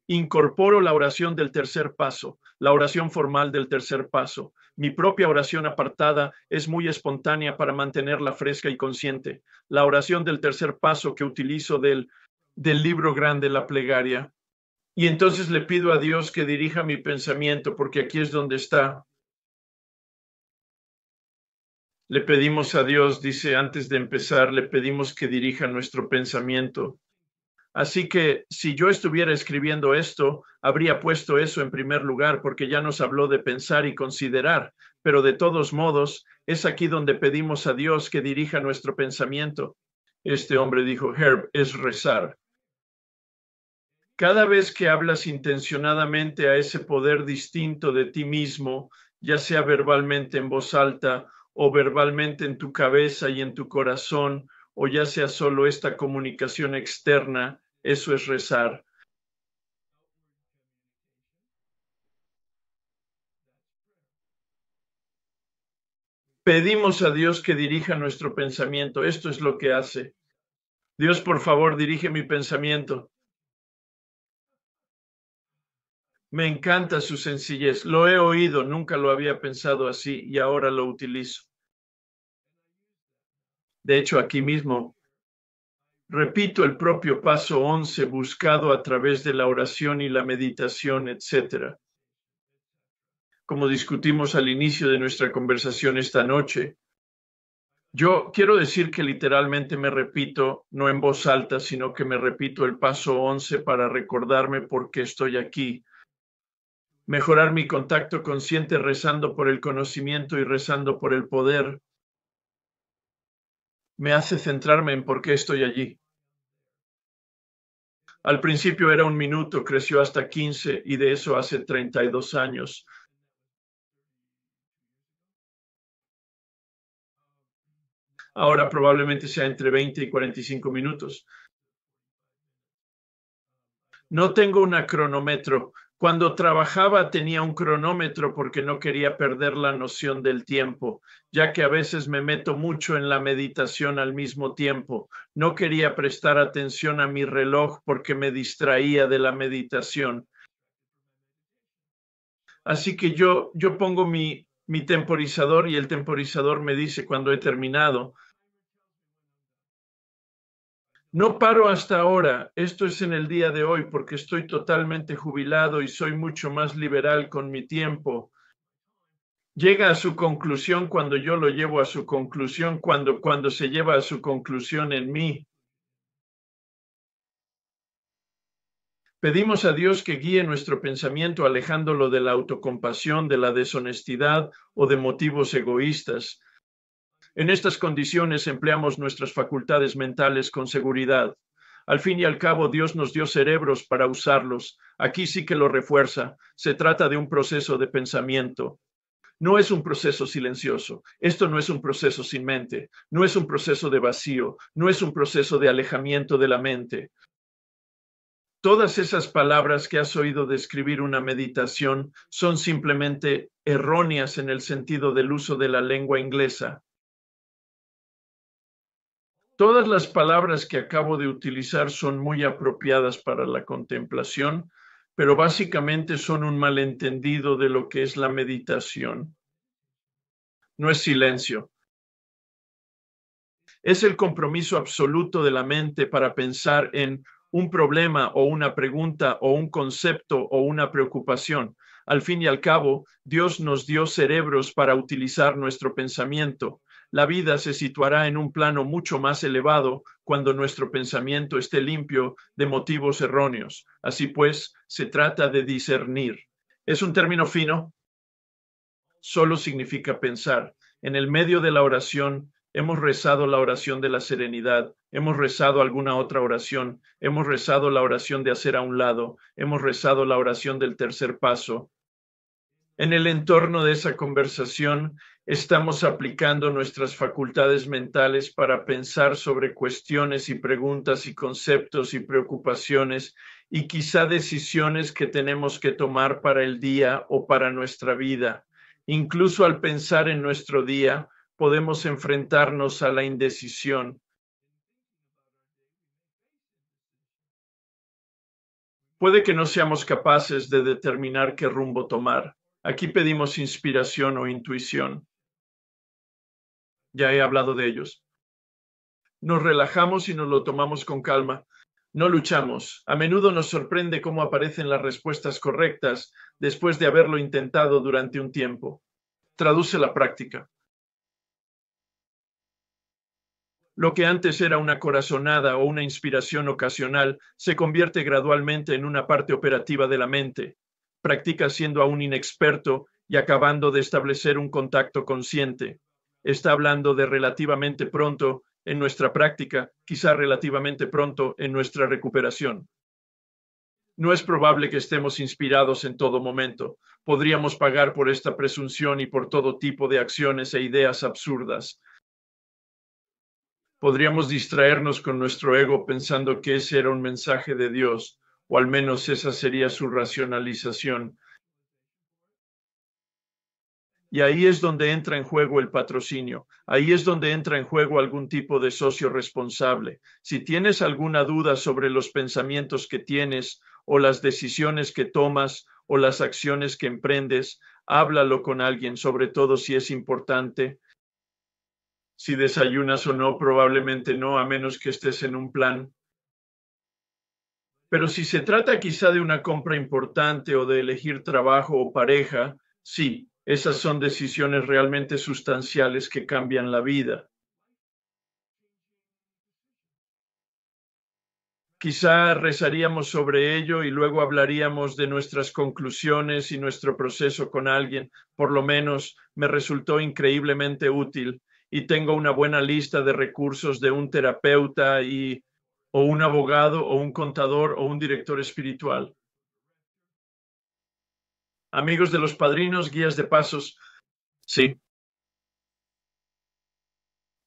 Incorporo la oración del tercer paso, la oración formal del tercer paso. Mi propia oración apartada es muy espontánea para mantenerla fresca y consciente. La oración del tercer paso que utilizo del libro grande, la plegaria. Y entonces le pido a Dios que dirija mi pensamiento, porque aquí es donde está. Le pedimos a Dios, dice antes de empezar, le pedimos que dirija nuestro pensamiento. Así que si yo estuviera escribiendo esto, habría puesto eso en primer lugar, porque ya nos habló de pensar y considerar, pero de todos modos, es aquí donde pedimos a Dios que dirija nuestro pensamiento. Este hombre dijo, Herb, es rezar. Cada vez que hablas intencionadamente a ese poder distinto de ti mismo, ya sea verbalmente en voz alta o verbalmente en tu cabeza y en tu corazón, o ya sea solo esta comunicación externa, eso es rezar. Pedimos a Dios que dirija nuestro pensamiento. Esto es lo que hace. Dios, por favor, dirige mi pensamiento. Me encanta su sencillez. Lo he oído, nunca lo había pensado así y ahora lo utilizo. De hecho, aquí mismo repito el propio paso 11 buscado a través de la oración y la meditación, etc. Como discutimos al inicio de nuestra conversación esta noche, yo quiero decir que literalmente me repito, no en voz alta, sino que me repito el paso 11 para recordarme por qué estoy aquí. Mejorar mi contacto consciente rezando por el conocimiento y rezando por el poder me hace centrarme en por qué estoy allí. Al principio era 1 minuto, creció hasta 15 y de eso hace 32 años. Ahora probablemente sea entre 20 y 45 minutos. No tengo un cronómetro. Cuando trabajaba tenía un cronómetro porque no quería perder la noción del tiempo, ya que a veces me meto mucho en la meditación al mismo tiempo. No quería prestar atención a mi reloj porque me distraía de la meditación. Así que yo pongo mi temporizador y el temporizador me dice cuando he terminado. No paro hasta ahora, esto es en el día de hoy porque estoy totalmente jubilado y soy mucho más liberal con mi tiempo. Llega a su conclusión cuando yo lo llevo a su conclusión, cuando se lleva a su conclusión en mí. Pedimos a Dios que guíe nuestro pensamiento alejándolo de la autocompasión, de la deshonestidad o de motivos egoístas. En estas condiciones empleamos nuestras facultades mentales con seguridad. Al fin y al cabo, Dios nos dio cerebros para usarlos. Aquí sí que lo refuerza. Se trata de un proceso de pensamiento. No es un proceso silencioso. Esto no es un proceso sin mente. No es un proceso de vacío. No es un proceso de alejamiento de la mente. Todas esas palabras que has oído describir una meditación son simplemente erróneas en el sentido del uso de la lengua inglesa. Todas las palabras que acabo de utilizar son muy apropiadas para la contemplación, pero básicamente son un malentendido de lo que es la meditación. No es silencio. Es el compromiso absoluto de la mente para pensar en un problema o una pregunta o un concepto o una preocupación. Al fin y al cabo, Dios nos dio cerebros para utilizar nuestro pensamiento. La vida se situará en un plano mucho más elevado cuando nuestro pensamiento esté limpio de motivos erróneos. Así pues, se trata de discernir. ¿Es un término fino? solo significa pensar. En el medio de la oración, hemos rezado la oración de la serenidad, hemos rezado alguna otra oración, hemos rezado la oración de hacer a un lado, hemos rezado la oración del tercer paso. En el entorno de esa conversación, estamos aplicando nuestras facultades mentales para pensar sobre cuestiones y preguntas y conceptos y preocupaciones y quizá decisiones que tenemos que tomar para el día o para nuestra vida. Incluso al pensar en nuestro día, podemos enfrentarnos a la indecisión. Puede que no seamos capaces de determinar qué rumbo tomar. Aquí pedimos inspiración o intuición. Ya he hablado de ellos. Nos relajamos y nos lo tomamos con calma. No luchamos. A menudo nos sorprende cómo aparecen las respuestas correctas después de haberlo intentado durante un tiempo. Traduce la práctica. Lo que antes era una corazonada o una inspiración ocasional se convierte gradualmente en una parte operativa de la mente. Practica siendo aún inexperto y acabando de establecer un contacto consciente. Está hablando de relativamente pronto en nuestra práctica, quizá relativamente pronto en nuestra recuperación. No es probable que estemos inspirados en todo momento. Podríamos pagar por esta presunción y por todo tipo de acciones e ideas absurdas. Podríamos distraernos con nuestro ego pensando que ese era un mensaje de Dios, o al menos esa sería su racionalización. Y ahí es donde entra en juego el patrocinio, ahí es donde entra en juego algún tipo de socio responsable. Si tienes alguna duda sobre los pensamientos que tienes, o las decisiones que tomas, o las acciones que emprendes, háblalo con alguien, sobre todo si es importante. Si desayunas o no, probablemente no, a menos que estés en un plan. Pero si se trata quizá de una compra importante o de elegir trabajo o pareja, sí, esas son decisiones realmente sustanciales que cambian la vida. Quizá rezaríamos sobre ello y luego hablaríamos de nuestras conclusiones y nuestro proceso con alguien. Por lo menos me resultó increíblemente útil y tengo una buena lista de recursos de un terapeuta o un abogado o un contador o un director espiritual. Amigos de los padrinos, guías de pasos, sí.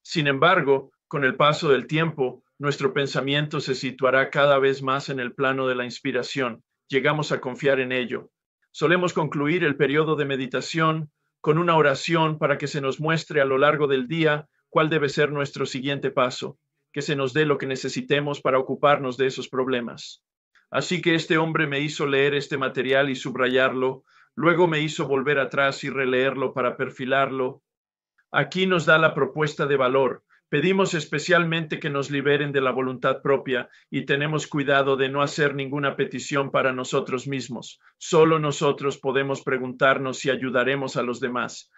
Sin embargo, con el paso del tiempo, nuestro pensamiento se situará cada vez más en el plano de la inspiración. Llegamos a confiar en ello. Solemos concluir el periodo de meditación con una oración para que se nos muestre a lo largo del día cuál debe ser nuestro siguiente paso, que se nos dé lo que necesitemos para ocuparnos de esos problemas. Así que este hombre me hizo leer este material y subrayarlo, luego me hizo volver atrás y releerlo para perfilarlo. Aquí nos da la propuesta de valor. Pedimos especialmente que nos liberen de la voluntad propia y tenemos cuidado de no hacer ninguna petición para nosotros mismos. Solo nosotros podemos preguntarnos si ayudaremos a los demás.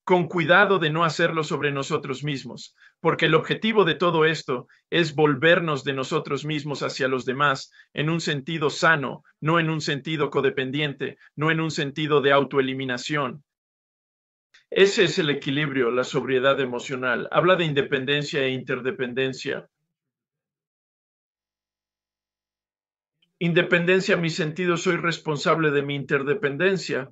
Con cuidado de no hacerlo sobre nosotros mismos, porque el objetivo de todo esto es volvernos de nosotros mismos hacia los demás en un sentido sano, no en un sentido codependiente, no en un sentido de autoeliminación. Ese es el equilibrio, la sobriedad emocional. Habla de independencia e interdependencia. Independencia, mi sentido, soy responsable de mi interdependencia.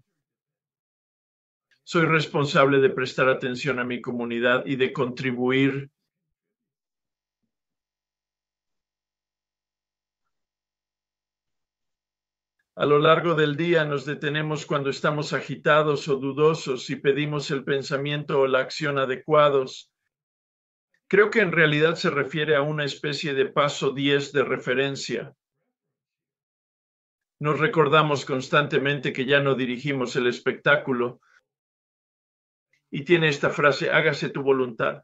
Soy responsable de prestar atención a mi comunidad y de contribuir. A lo largo del día nos detenemos cuando estamos agitados o dudosos y pedimos el pensamiento o la acción adecuados. Creo que en realidad se refiere a una especie de paso 10 de referencia. Nos recordamos constantemente que ya no dirigimos el espectáculo y tiene esta frase: hágase tu voluntad.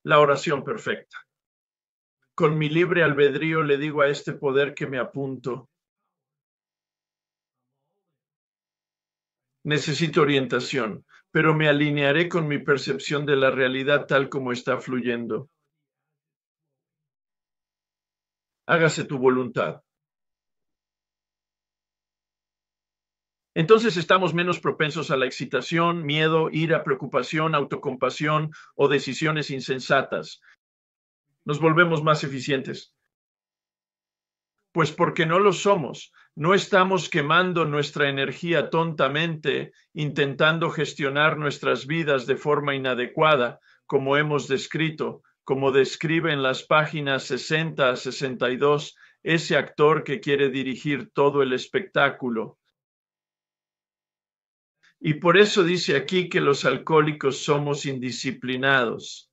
La oración perfecta. Con mi libre albedrío le digo a este poder que me apunto. Necesito orientación, pero me alinearé con mi percepción de la realidad tal como está fluyendo. Hágase tu voluntad. entonces estamos menos propensos a la excitación, miedo, ira, preocupación, autocompasión o decisiones insensatas. Nos volvemos más eficientes. Pues porque no lo somos. No estamos quemando nuestra energía tontamente, intentando gestionar nuestras vidas de forma inadecuada, como hemos descrito, como describe en las páginas 60 a 62 ese actor que quiere dirigir todo el espectáculo. Y por eso dice aquí que los alcohólicos somos indisciplinados.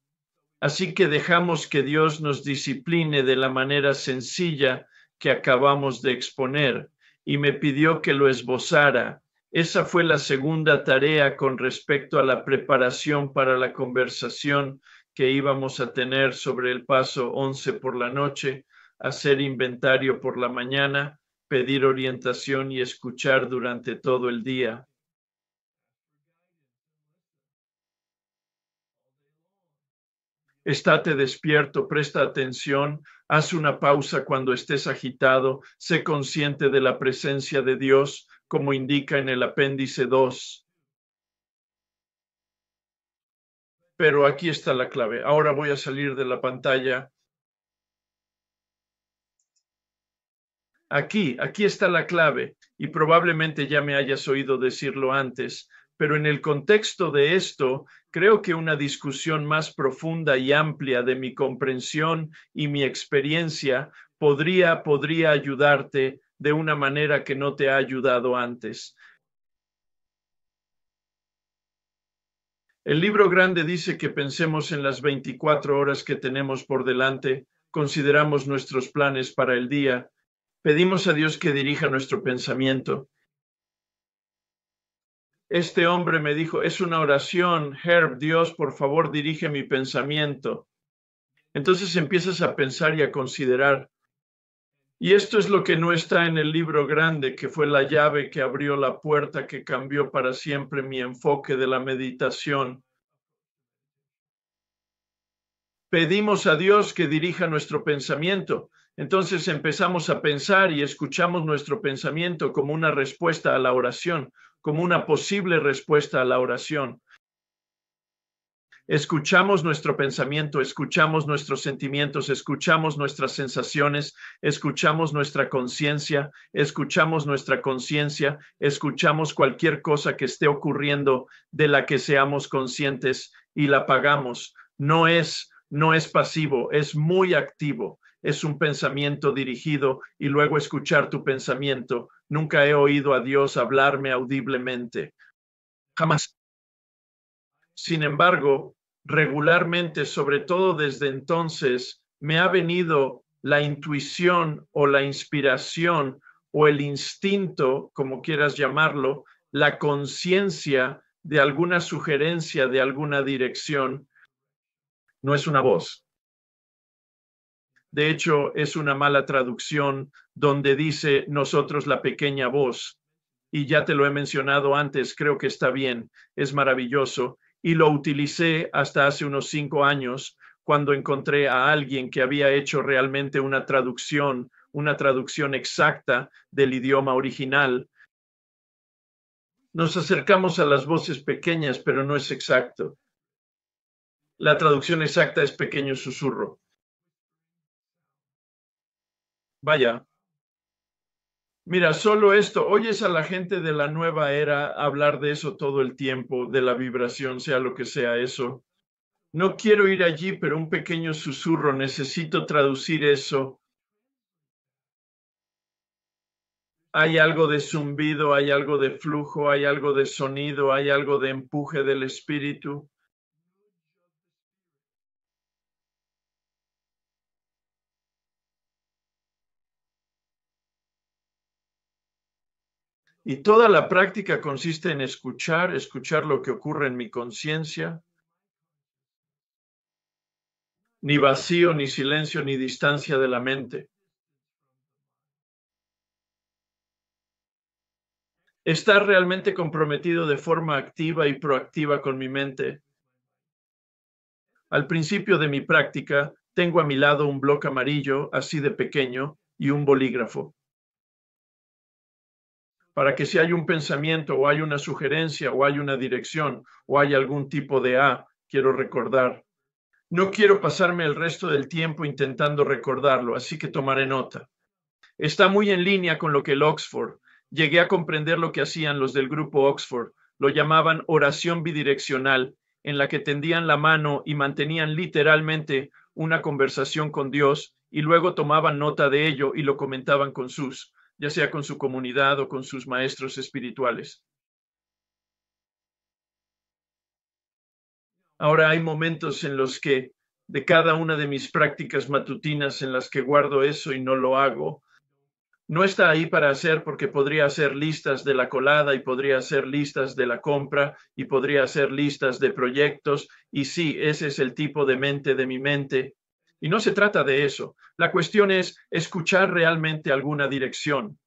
Así que dejamos que Dios nos discipline de la manera sencilla que acabamos de exponer, y me pidió que lo esbozara. Esa fue la segunda tarea con respecto a la preparación para la conversación que íbamos a tener sobre el paso 11 por la noche, hacer inventario por la mañana, pedir orientación y escuchar durante todo el día. Estate despierto, presta atención, haz una pausa cuando estés agitado, sé consciente de la presencia de Dios, como indica en el apéndice 2. Pero aquí está la clave. Ahora voy a salir de la pantalla. Aquí está la clave, y probablemente ya me hayas oído decirlo antes, pero en el contexto de esto, creo que una discusión más profunda y amplia de mi comprensión y mi experiencia podría ayudarte de una manera que no te ha ayudado antes. El libro grande dice que pensemos en las 24 horas que tenemos por delante, consideramos nuestros planes para el día, pedimos a Dios que dirija nuestro pensamiento. Este hombre me dijo, es una oración, Herb, Dios, por favor, dirige mi pensamiento. Entonces empiezas a pensar y a considerar. Y esto es lo que no está en el libro grande, que fue la llave que abrió la puerta que cambió para siempre mi enfoque de la meditación. Pedimos a Dios que dirija nuestro pensamiento. Entonces empezamos a pensar y escuchamos nuestro pensamiento como una respuesta a la oración, como una posible respuesta a la oración. Escuchamos nuestro pensamiento, escuchamos nuestros sentimientos, escuchamos nuestras sensaciones, escuchamos nuestra conciencia, escuchamos cualquier cosa que esté ocurriendo de la que seamos conscientes y la pagamos. No es pasivo, es muy activo. Es un pensamiento dirigido y luego escuchar tu pensamiento. Nunca he oído a Dios hablarme audiblemente. Jamás. Sin embargo, regularmente, sobre todo desde entonces, me ha venido la intuición o la inspiración o el instinto, como quieras llamarlo, la conciencia de alguna sugerencia, de alguna dirección. No es una voz. De hecho, es una mala traducción donde dice nosotros la pequeña voz. Y ya te lo he mencionado antes, creo que está bien, es maravilloso. Y lo utilicé hasta hace unos 5 años, cuando encontré a alguien que había hecho realmente una traducción exacta del idioma original. Nos acercamos a las voces pequeñas, pero no es exacto. La traducción exacta es pequeño susurro. Vaya. Mira, solo esto, oyes a la gente de la nueva era hablar de eso todo el tiempo, de la vibración, sea lo que sea eso. No quiero ir allí, pero un pequeño susurro, necesito traducir eso. Hay algo de zumbido, hay algo de flujo, hay algo de sonido, hay algo de empuje del espíritu. Y toda la práctica consiste en escuchar lo que ocurre en mi conciencia. Ni vacío, ni silencio, ni distancia de la mente. Estar realmente comprometido de forma activa y proactiva con mi mente. Al principio de mi práctica, tengo a mi lado un bloque amarillo, así de pequeño, y un bolígrafo. para que si hay un pensamiento o hay una sugerencia o hay una dirección o hay algún tipo de quiero recordar. No quiero pasarme el resto del tiempo intentando recordarlo, así que tomaré nota. Está muy en línea con lo que el Oxford. Llegué a comprender lo que hacían los del grupo Oxford. Lo llamaban oración bidireccional, en la que tendían la mano y mantenían literalmente una conversación con Dios y luego tomaban nota de ello y lo comentaban con ya sea con su comunidad o con sus maestros espirituales. Ahora hay momentos en los que de cada una de mis prácticas matutinas en las que guardo eso y no lo hago, no está ahí para hacer porque podría hacer listas de la colada y podría hacer listas de la compra y podría hacer listas de proyectos y sí, ese es el tipo de mente de mi mente. Y no se trata de eso. La cuestión es escuchar realmente alguna dirección.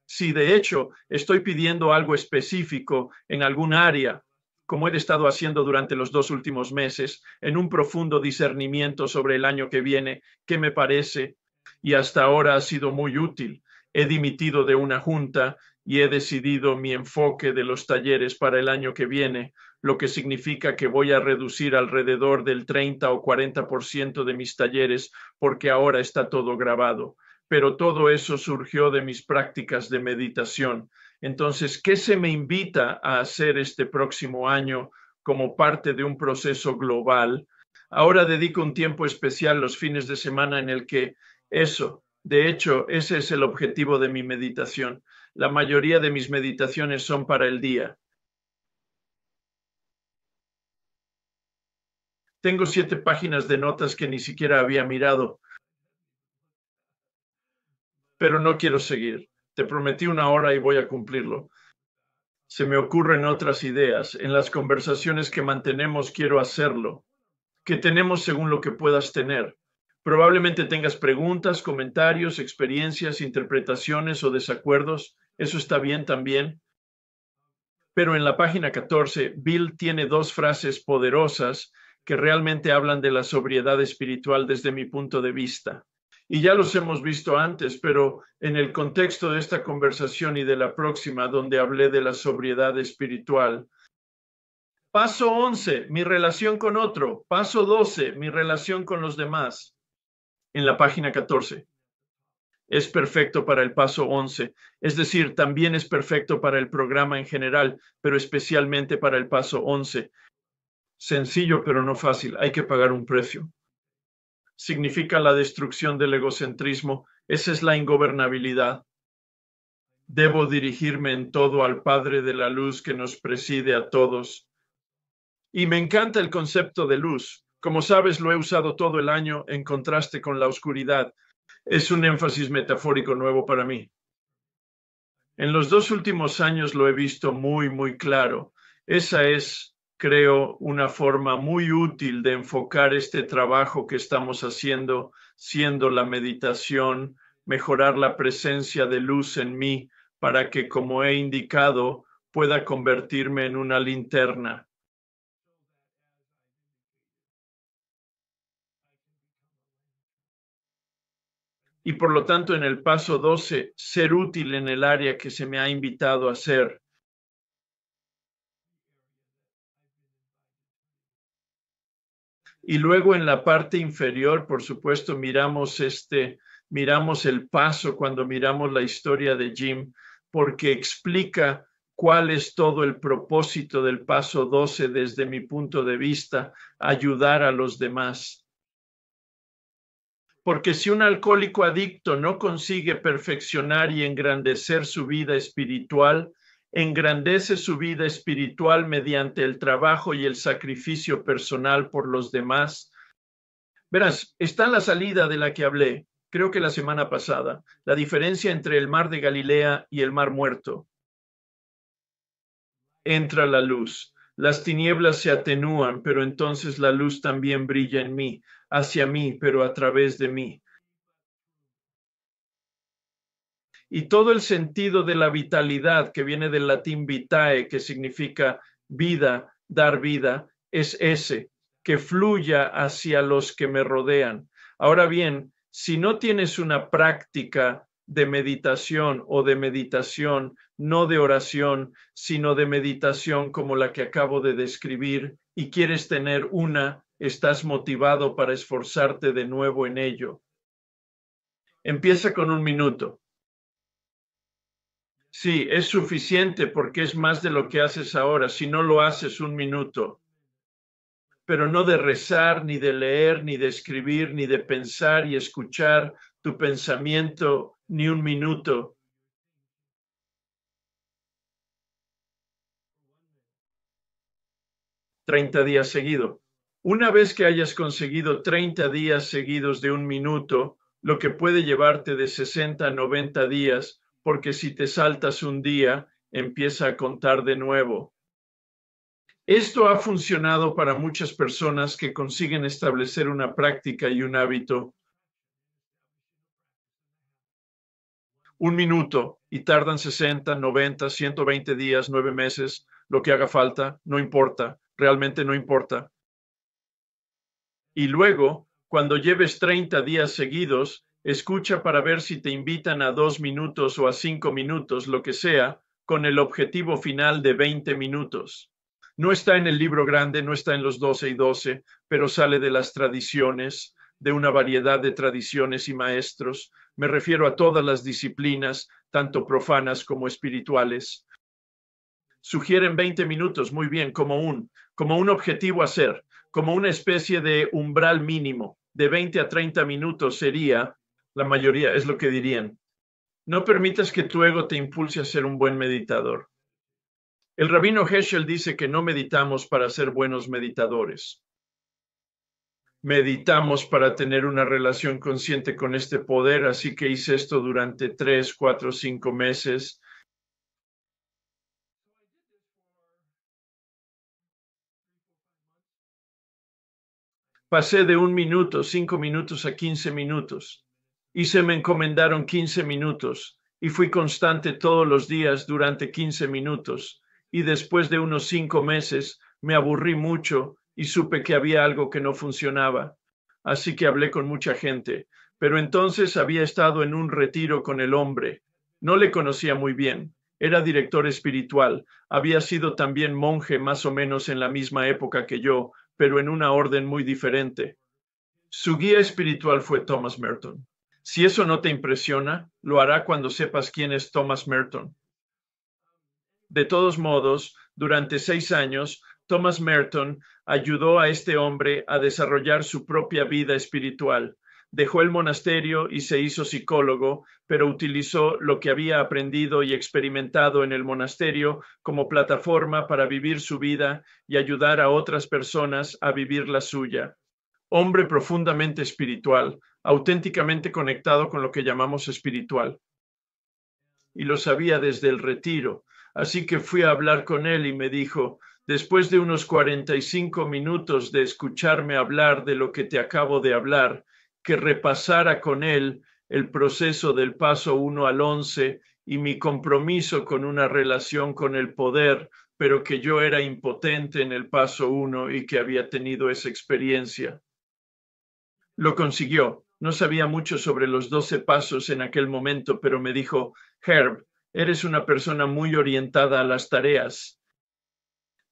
Si de hecho estoy pidiendo algo específico en algún área, como he estado haciendo durante los 2 últimos meses, en un profundo discernimiento sobre el año que viene, que me parece, y hasta ahora ha sido muy útil. He dimitido de una junta y he decidido mi enfoque de los talleres para el año que viene, lo que significa que voy a reducir alrededor del 30 o 40% de mis talleres porque ahora está todo grabado. Pero todo eso surgió de mis prácticas de meditación. Entonces, ¿qué se me invita a hacer este próximo año como parte de un proceso global? Ahora dedico un tiempo especial los fines de semana en el que de hecho, ese es el objetivo de mi meditación. La mayoría de mis meditaciones son para el día. Tengo 7 páginas de notas que ni siquiera había mirado, pero no quiero seguir. Te prometí 1 hora y voy a cumplirlo. Se me ocurren otras ideas. En las conversaciones que mantenemos quiero hacerlo. Que tenemos según lo que puedas tener. Probablemente tengas preguntas, comentarios, experiencias, interpretaciones o desacuerdos. Eso está bien también. Pero en la página 14, Bill tiene 2 frases poderosas que realmente hablan de la sobriedad espiritual desde mi punto de vista. Y ya los hemos visto antes, pero en el contexto de esta conversación y de la próxima, donde hablé de la sobriedad espiritual. Paso 11, mi relación con otro. Paso 12, mi relación con los demás. En la página 14. Es perfecto para el paso 11, es decir, también es perfecto para el programa en general, pero especialmente para el paso 11. Sencillo, pero no fácil, hay que pagar un precio. Significa la destrucción del egocentrismo, esa es la ingobernabilidad. Debo dirigirme en todo al Padre de la luz que nos preside a todos. Y me encanta el concepto de luz. Como sabes, lo he usado todo el año en contraste con la oscuridad. Es un énfasis metafórico nuevo para mí. En los 2 últimos años lo he visto muy, muy claro. Esa es, creo, una forma muy útil de enfocar este trabajo que estamos haciendo, siendo la meditación, mejorar la presencia de luz en mí para que, como he indicado, pueda convertirme en una linterna. Y por lo tanto, en el paso 12, ser útil en el área que se me ha invitado a ser. Y luego en la parte inferior, por supuesto, miramos el paso cuando miramos la historia de Jim, porque explica cuál es todo el propósito del paso 12 desde mi punto de vista, ayudar a los demás. Porque si un alcohólico adicto no consigue perfeccionar y engrandecer su vida espiritual, engrandece su vida espiritual mediante el trabajo y el sacrificio personal por los demás. Verás, está la salida de la que hablé, creo que la semana pasada, la diferencia entre el mar de Galilea y el mar muerto. Entra la luz. Las tinieblas se atenúan, pero entonces la luz también brilla en mí, hacia mí, pero a través de mí. Y todo el sentido de la vitalidad que viene del latín vitae, que significa vida, dar vida, es ese, que fluya hacia los que me rodean. Ahora bien, si no tienes una práctica de meditación o de meditación, no de oración, sino de meditación como la que acabo de describir, y quieres tener una, estás motivado para esforzarte de nuevo en ello. Empieza con 1 minuto. Sí, es suficiente porque es más de lo que haces ahora. Si no lo haces 1 minuto, pero no de rezar, ni de leer, ni de escribir, ni de pensar y escuchar tu pensamiento, ni 1 minuto. 30 días seguidos. Una vez que hayas conseguido 30 días seguidos de 1 minuto, lo que puede llevarte de 60 a 90 días, porque si te saltas un día, empieza a contar de nuevo. Esto ha funcionado para muchas personas que consiguen establecer una práctica y un hábito. 1 minuto y tardan 60, 90, 120 días, 9 meses, lo que haga falta, no importa, realmente no importa. Y luego, cuando lleves 30 días seguidos, escucha para ver si te invitan a 2 minutos o a 5 minutos, lo que sea, con el objetivo final de 20 minutos. No está en el libro grande, no está en los 12 y 12, pero sale de las tradiciones, de una variedad de tradiciones y maestros. Me refiero a todas las disciplinas, tanto profanas como espirituales. Sugieren 20 minutos, muy bien, como un objetivo a hacer, como una especie de umbral mínimo. De 20 a 30 minutos sería, la mayoría es lo que dirían. No permitas que tu ego te impulse a ser un buen meditador. El rabino Heschel dice que no meditamos para ser buenos meditadores. Meditamos para tener una relación consciente con este poder, así que hice esto durante 3, 4, 5 meses. Pasé de 1 minuto, 5 minutos a 15 minutos y se me encomendaron 15 minutos y fui constante todos los días durante 15 minutos y después de unos 5 meses me aburrí mucho y supe que había algo que no funcionaba. Así que hablé con mucha gente, pero entonces había estado en un retiro con el hombre. No le conocía muy bien. Era director espiritual. Había sido también monje más o menos en la misma época que yo, pero en una orden muy diferente. Su guía espiritual fue Thomas Merton. Si eso no te impresiona, lo hará cuando sepas quién es Thomas Merton. De todos modos, durante 6 años, Thomas Merton ayudó a este hombre a desarrollar su propia vida espiritual. Dejó el monasterio y se hizo psicólogo, pero utilizó lo que había aprendido y experimentado en el monasterio como plataforma para vivir su vida y ayudar a otras personas a vivir la suya. Hombre profundamente espiritual, auténticamente conectado con lo que llamamos espiritual. Y lo sabía desde el retiro. Así que fui a hablar con él y me dijo, después de unos 45 minutos de escucharme hablar de lo que te acabo de hablar, que repasara con él el proceso del paso 1 al 11 y mi compromiso con una relación con el poder, pero que yo era impotente en el paso 1 y que había tenido esa experiencia. Lo consiguió. No sabía mucho sobre los 12 pasos en aquel momento, pero me dijo, Herb, eres una persona muy orientada a las tareas.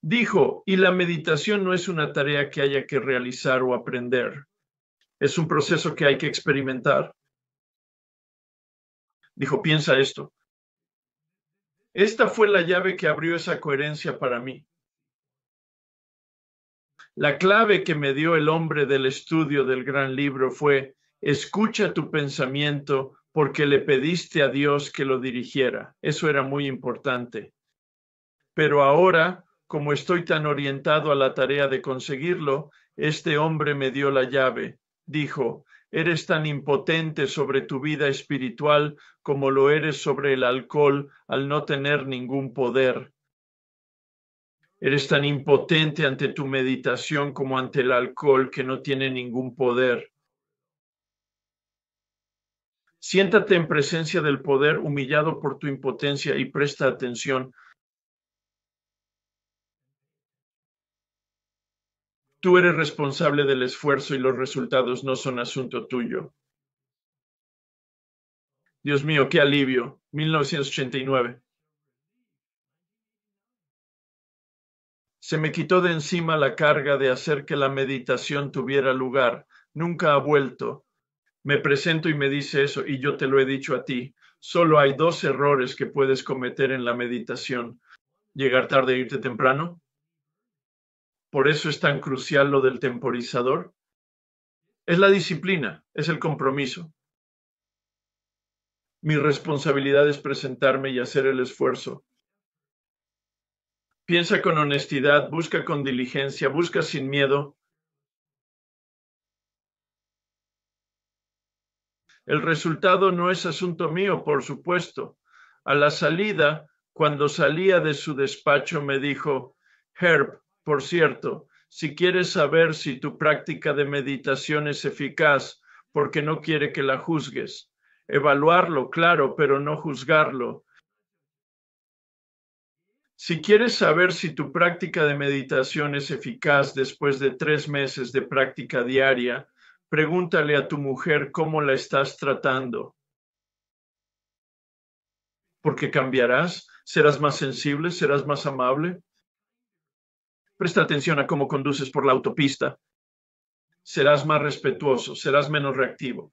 Dijo, y la meditación no es una tarea que haya que realizar o aprender. Es un proceso que hay que experimentar. Dijo, piensa esto. Esta fue la llave que abrió esa coherencia para mí. La clave que me dio el hombre del estudio del gran libro fue, escucha tu pensamiento porque le pediste a Dios que lo dirigiera. Eso era muy importante. Pero ahora, como estoy tan orientado a la tarea de conseguirlo, este hombre me dio la llave. Dijo, eres tan impotente sobre tu vida espiritual como lo eres sobre el alcohol al no tener ningún poder. Eres tan impotente ante tu meditación como ante el alcohol que no tiene ningún poder. Siéntate en presencia del poder, humillado por tu impotencia, y presta atención. Tú eres responsable del esfuerzo y los resultados no son asunto tuyo. Dios mío, qué alivio. 1989. Se me quitó de encima la carga de hacer que la meditación tuviera lugar. Nunca ha vuelto. Me presento y me dice eso, y yo te lo he dicho a ti. Solo hay dos errores que puedes cometer en la meditación. Llegar tarde e irte temprano. Por eso es tan crucial lo del temporizador. Es la disciplina, es el compromiso. Mi responsabilidad es presentarme y hacer el esfuerzo. Piensa con honestidad, busca con diligencia, busca sin miedo. El resultado no es asunto mío, por supuesto. A la salida, cuando salía de su despacho, me dijo, Herb, por cierto, si quieres saber si tu práctica de meditación es eficaz, porque no quiere que la juzgues. Evaluarlo, claro, pero no juzgarlo. Si quieres saber si tu práctica de meditación es eficaz después de 3 meses de práctica diaria, pregúntale a tu mujer cómo la estás tratando. Porque cambiarás, serás más sensible, serás más amable. Presta atención a cómo conduces por la autopista. Serás más respetuoso, serás menos reactivo.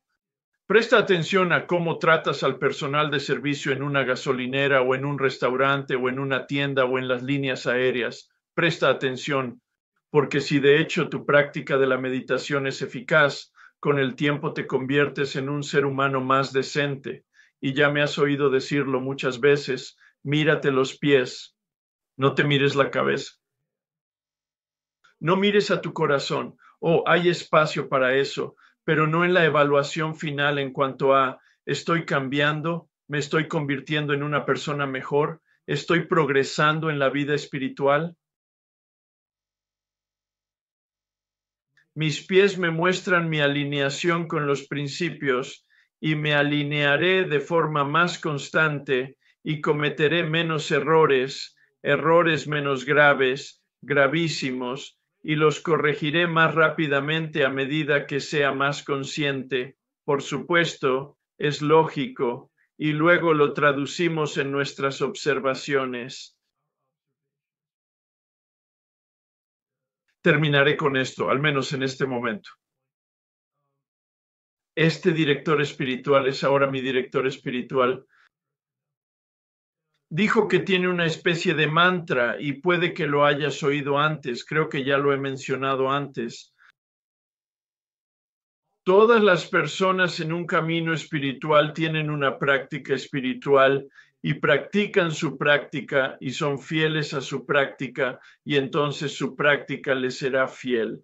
Presta atención a cómo tratas al personal de servicio en una gasolinera o en un restaurante o en una tienda o en las líneas aéreas. Presta atención, porque si de hecho tu práctica de la meditación es eficaz, con el tiempo te conviertes en un ser humano más decente. Y ya me has oído decirlo muchas veces, mírate los pies, no te mires la cabeza. No mires a tu corazón. Oh, hay espacio para eso, pero no en la evaluación final en cuanto a estoy cambiando, me estoy convirtiendo en una persona mejor, estoy progresando en la vida espiritual. Mis pies me muestran mi alineación con los principios y me alinearé de forma más constante y cometeré menos errores, errores menos graves, gravísimos, y los corregiré más rápidamente a medida que sea más consciente. Por supuesto, es lógico, y luego lo traducimos en nuestras observaciones. Terminaré con esto, al menos en este momento. Este director espiritual es ahora mi director espiritual. Dijo que tiene una especie de mantra y puede que lo hayas oído antes, creo que ya lo he mencionado antes. Todas las personas en un camino espiritual tienen una práctica espiritual y practican su práctica y son fieles a su práctica y entonces su práctica les será fiel.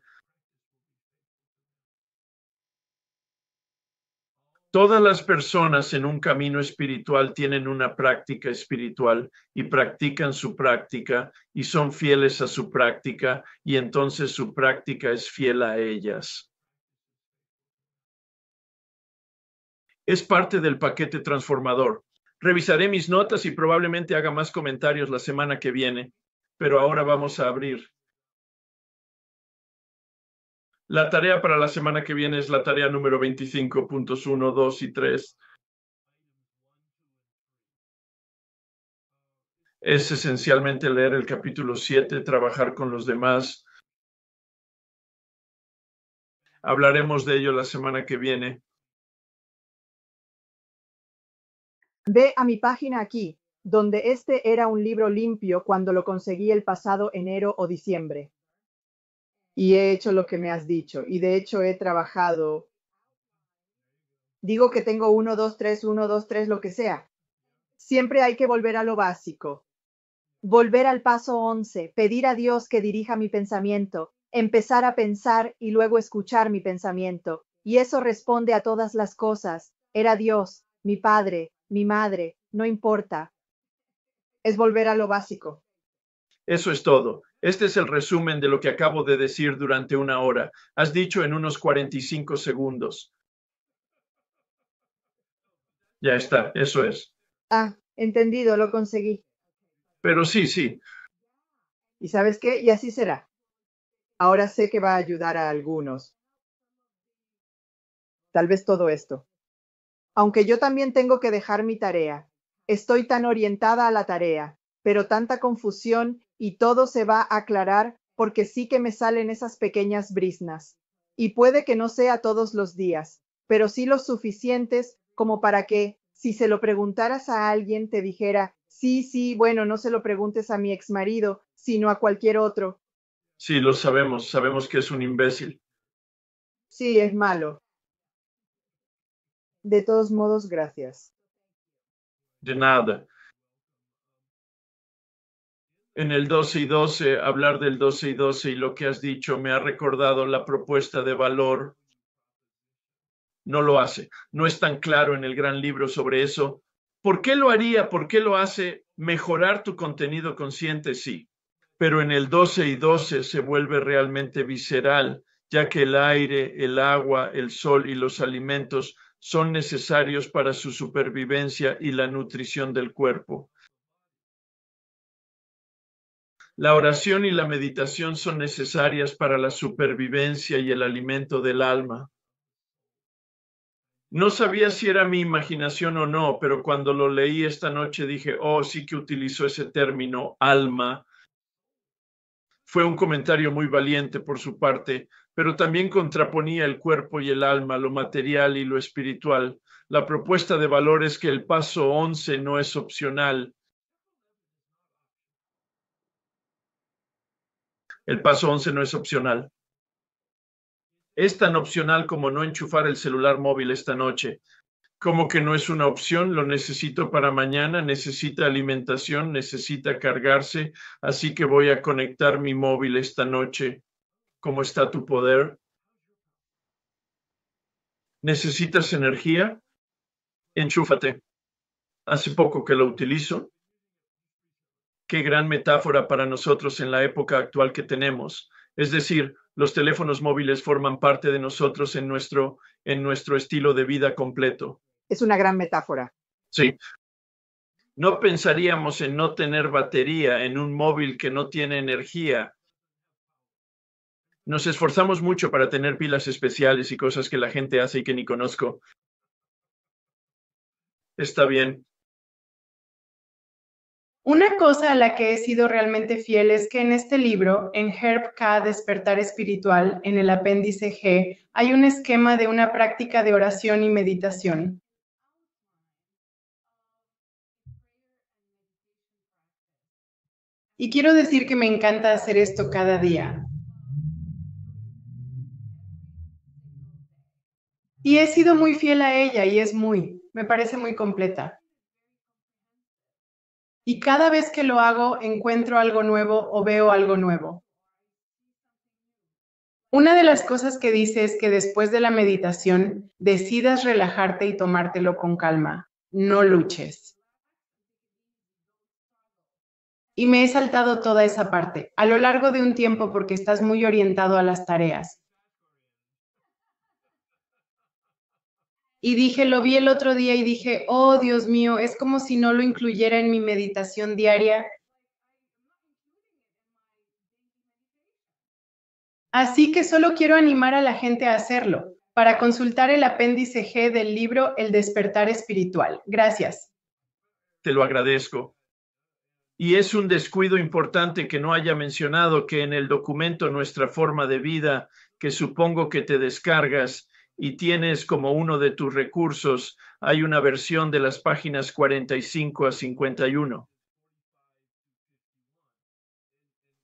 Todas las personas en un camino espiritual tienen una práctica espiritual y practican su práctica y son fieles a su práctica y entonces su práctica es fiel a ellas. Es parte del paquete transformador. Revisaré mis notas y probablemente haga más comentarios la semana que viene, pero ahora vamos a abrir. La tarea para la semana que viene es la tarea número 25, puntos 1, 2 y 3. Es esencialmente leer el capítulo 7, trabajar con los demás. Hablaremos de ello la semana que viene. Ve a mi página aquí, donde este era un libro limpio cuando lo conseguí el pasado enero o diciembre. Y he hecho lo que me has dicho, y de hecho he trabajado. Digo que tengo 1, 2, 3, 1, 2, 3, lo que sea. Siempre hay que volver a lo básico. Volver al paso 11, pedir a Dios que dirija mi pensamiento, empezar a pensar y luego escuchar mi pensamiento. Y eso responde a todas las cosas. Era Dios, mi padre, mi madre, no importa. Es volver a lo básico. Eso es todo. Este es el resumen de lo que acabo de decir durante una hora. Has dicho en unos 45 segundos. Ya está, eso es. Ah, entendido, lo conseguí. Pero sí. ¿Y sabes qué? Y así será. Ahora sé que va a ayudar a algunos. Tal vez todo esto. aunque yo también tengo que dejar mi tarea. Estoy tan orientada a la tarea, pero tanta confusión y todo se va a aclarar porque sí que me salen esas pequeñas briznas. Y puede que no sea todos los días, pero sí los suficientes como para que, si se lo preguntaras a alguien, te dijera, sí, sí, bueno, no se lo preguntes a mi exmarido, sino a cualquier otro. Sí, lo sabemos, sabemos que es un imbécil. Sí, es malo. De todos modos, gracias. De nada. En el 12 y 12, hablar del 12 y 12 y lo que has dicho me ha recordado la propuesta de valor. No lo hace. No es tan claro en el gran libro sobre eso. ¿Por qué lo haría? ¿Por qué lo hace? Mejorar tu contenido consciente, sí. Pero en el 12 y 12 se vuelve realmente visceral, ya que el aire, el agua, el sol y los alimentos son necesarios para su supervivencia y la nutrición del cuerpo. La oración y la meditación son necesarias para la supervivencia y el alimento del alma. No sabía si era mi imaginación o no, pero cuando lo leí esta noche dije, oh, sí que utilizó ese término, alma. Fue un comentario muy valiente por su parte, pero también contraponía el cuerpo y el alma, lo material y lo espiritual. La propuesta de valor es que el paso 11 no es opcional. El paso 11 no es opcional. Es tan opcional como no enchufar el celular móvil esta noche. Como que no es una opción, lo necesito para mañana, necesita alimentación, necesita cargarse, así que voy a conectar mi móvil esta noche. ¿Cómo está tu poder? ¿Necesitas energía? Enchúfate. Hace poco que lo utilizo. Qué gran metáfora para nosotros en la época actual que tenemos. Es decir, los teléfonos móviles forman parte de nosotros en nuestro estilo de vida completo. Es una gran metáfora. Sí. No pensaríamos en no tener batería en un móvil que no tiene energía. Nos esforzamos mucho para tener pilas especiales y cosas que la gente hace y que ni conozco. Está bien. Una cosa a la que he sido realmente fiel es que en este libro, en Herb K. Despertar Espiritual, en el apéndice G, hay un esquema de una práctica de oración y meditación. Y quiero decir que me encanta hacer esto cada día. Y he sido muy fiel a ella y me parece muy completa. Y cada vez que lo hago, encuentro algo nuevo o veo algo nuevo. Una de las cosas que dice es que después de la meditación, decidas relajarte y tomártelo con calma. No luches. Y me he saltado toda esa parte, a lo largo de un tiempo porque estás muy orientado a las tareas. Y dije, lo vi el otro día y dije, oh Dios mío, es como si no lo incluyera en mi meditación diaria. Así que solo quiero animar a la gente a hacerlo, para consultar el apéndice G del libro El despertar espiritual. Gracias. Te lo agradezco. Y es un descuido importante que no haya mencionado que en el documento Nuestra Forma de Vida, que supongo que te descargas y tienes como uno de tus recursos, hay una versión de las páginas 45 a 51.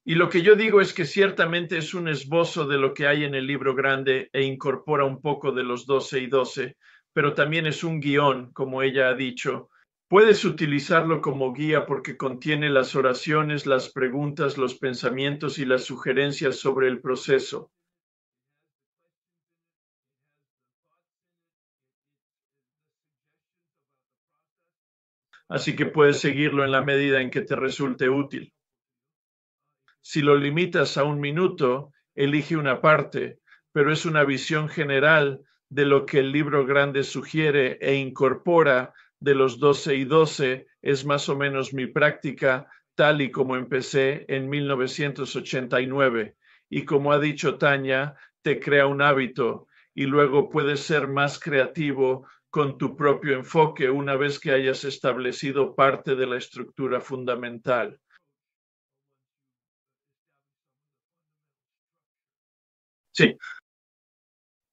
Y lo que yo digo es que ciertamente es un esbozo de lo que hay en el libro grande e incorpora un poco de los 12 y 12, pero también es un guión, como ella ha dicho. Puedes utilizarlo como guía porque contiene las oraciones, las preguntas, los pensamientos y las sugerencias sobre el proceso. Así que puedes seguirlo en la medida en que te resulte útil. Si lo limitas a 1 minuto, elige una parte, pero es una visión general de lo que el libro grande sugiere e incorpora de los 12 y 12, es más o menos mi práctica tal y como empecé en 1989. Y como ha dicho Tania, te crea un hábito y luego puedes ser más creativo con tu propio enfoque una vez que hayas establecido parte de la estructura fundamental. Sí.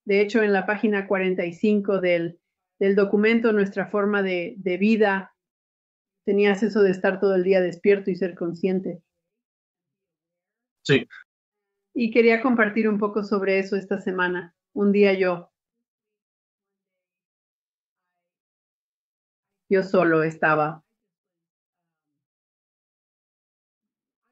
De hecho, en la página 45 del documento, nuestra forma de vida, tenías eso de estar todo el día despierto y ser consciente. Sí. Y quería compartir un poco sobre eso esta semana. Un día yo solo estaba.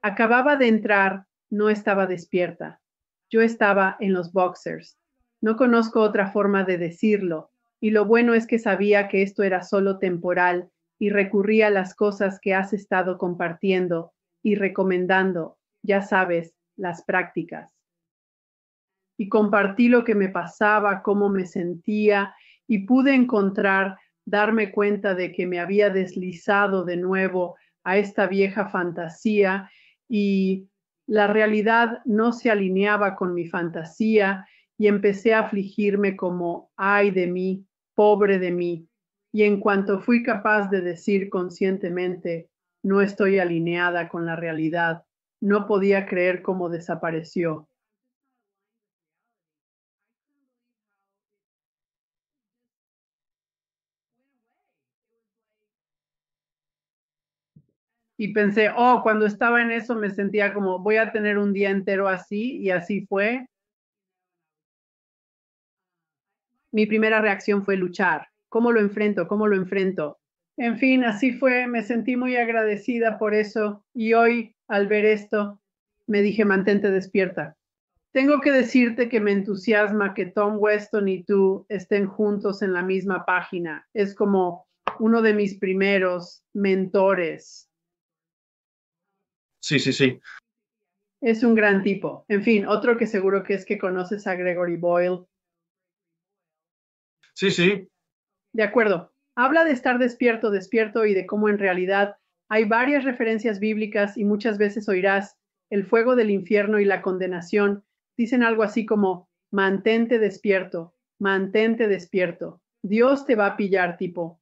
Acababa de entrar, no estaba despierta. Yo estaba en los boxers. No conozco otra forma de decirlo, y lo bueno es que sabía que esto era solo temporal y recurría a las cosas que has estado compartiendo y recomendando, ya sabes, las prácticas. Y compartí lo que me pasaba, cómo me sentía, y pude darme cuenta de que me había deslizado de nuevo a esta vieja fantasía y la realidad no se alineaba con mi fantasía y empecé a afligirme como, ay de mí, pobre de mí. Y en cuanto fui capaz de decir conscientemente, no estoy alineada con la realidad, no podía creer cómo desapareció. Y pensé, cuando estaba en eso me sentía como, voy a tener un día entero así, y así fue. Mi primera reacción fue luchar. ¿Cómo lo enfrento? ¿Cómo lo enfrento? En fin, así fue. Me sentí muy agradecida por eso. Y hoy, al ver esto, me dije, mantente despierta. Tengo que decirte que me entusiasma que Tom Weston y tú estén juntos en la misma página. Es como uno de mis primeros mentores. Sí, sí, sí. Es un gran tipo. En fin, otro que seguro que es que conoces a Gregory Boyle. Sí, sí. De acuerdo. Habla de estar despierto y de cómo en realidad hay varias referencias bíblicas y muchas veces oirás el fuego del infierno y la condenación. Dicen algo así como, mantente despierto, mantente despierto. Dios te va a pillar, tipo.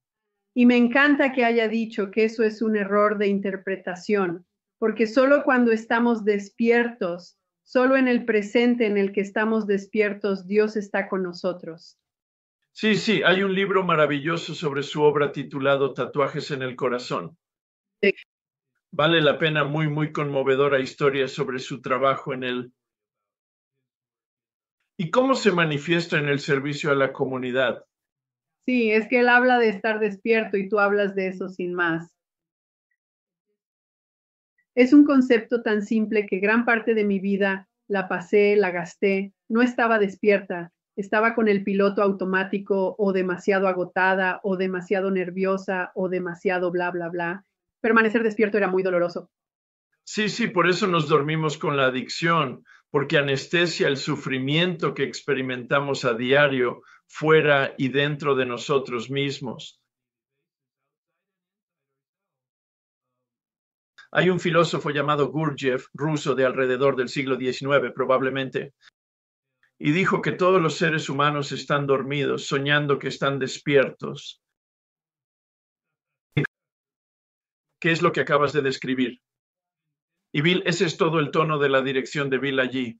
Y me encanta que haya dicho que eso es un error de interpretación, porque solo cuando estamos despiertos, solo en el presente en el que estamos despiertos, Dios está con nosotros. Sí, sí, hay un libro maravilloso sobre su obra titulado Tatuajes en el Corazón. Sí. Vale la pena, muy, muy conmovedora historia sobre su trabajo en él. ¿Y cómo se manifiesta en el servicio a la comunidad? Sí, es que él habla de estar despierto y tú hablas de eso sin más. Es un concepto tan simple que gran parte de mi vida la pasé, la gasté, no estaba despierta, estaba con el piloto automático o demasiado agotada o demasiado nerviosa o demasiado bla, bla, bla. Permanecer despierto era muy doloroso. Sí, sí, por eso nos dormimos con la adicción, porque anestesia el sufrimiento que experimentamos a diario fuera y dentro de nosotros mismos. Hay un filósofo llamado Gurdjieff, ruso de alrededor del siglo XIX probablemente, y dijo que todos los seres humanos están dormidos, soñando que están despiertos. ¿Qué es lo que acabas de describir? Y Bill, ese es todo el tono de la dirección de Bill allí.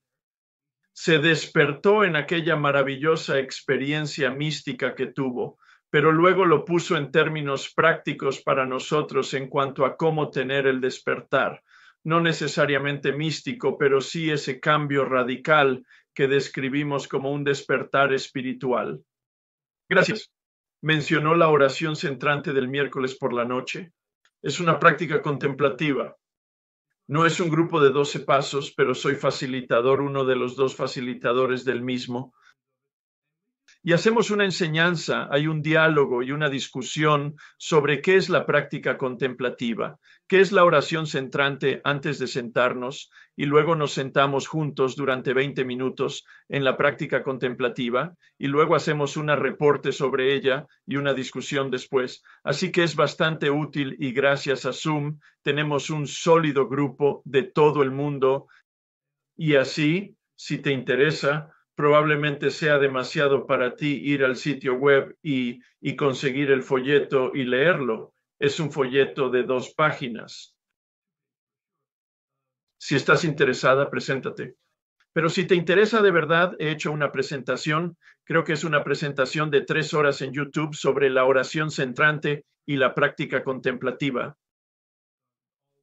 Se despertó en aquella maravillosa experiencia mística que tuvo, pero luego lo puso en términos prácticos para nosotros en cuanto a cómo tener el despertar. No necesariamente místico, pero sí ese cambio radical que describimos como un despertar espiritual. Gracias. Mencionó la oración centrante del miércoles por la noche. Es una práctica contemplativa. No es un grupo de 12 pasos, pero soy facilitador, uno de los dos facilitadores del mismo. Y hacemos una enseñanza, hay un diálogo y una discusión sobre qué es la práctica contemplativa, qué es la oración centrante antes de sentarnos, y luego nos sentamos juntos durante 20 minutos en la práctica contemplativa, y luego hacemos un reporte sobre ella y una discusión después. Así que es bastante útil y gracias a Zoom tenemos un sólido grupo de todo el mundo, y así, si te interesa, probablemente sea demasiado para ti ir al sitio web y conseguir el folleto y leerlo. Es un folleto de 2 páginas. Si estás interesada, preséntate. Pero si te interesa de verdad, he hecho una presentación, creo que es una presentación de 3 horas en YouTube sobre la oración centrante y la práctica contemplativa.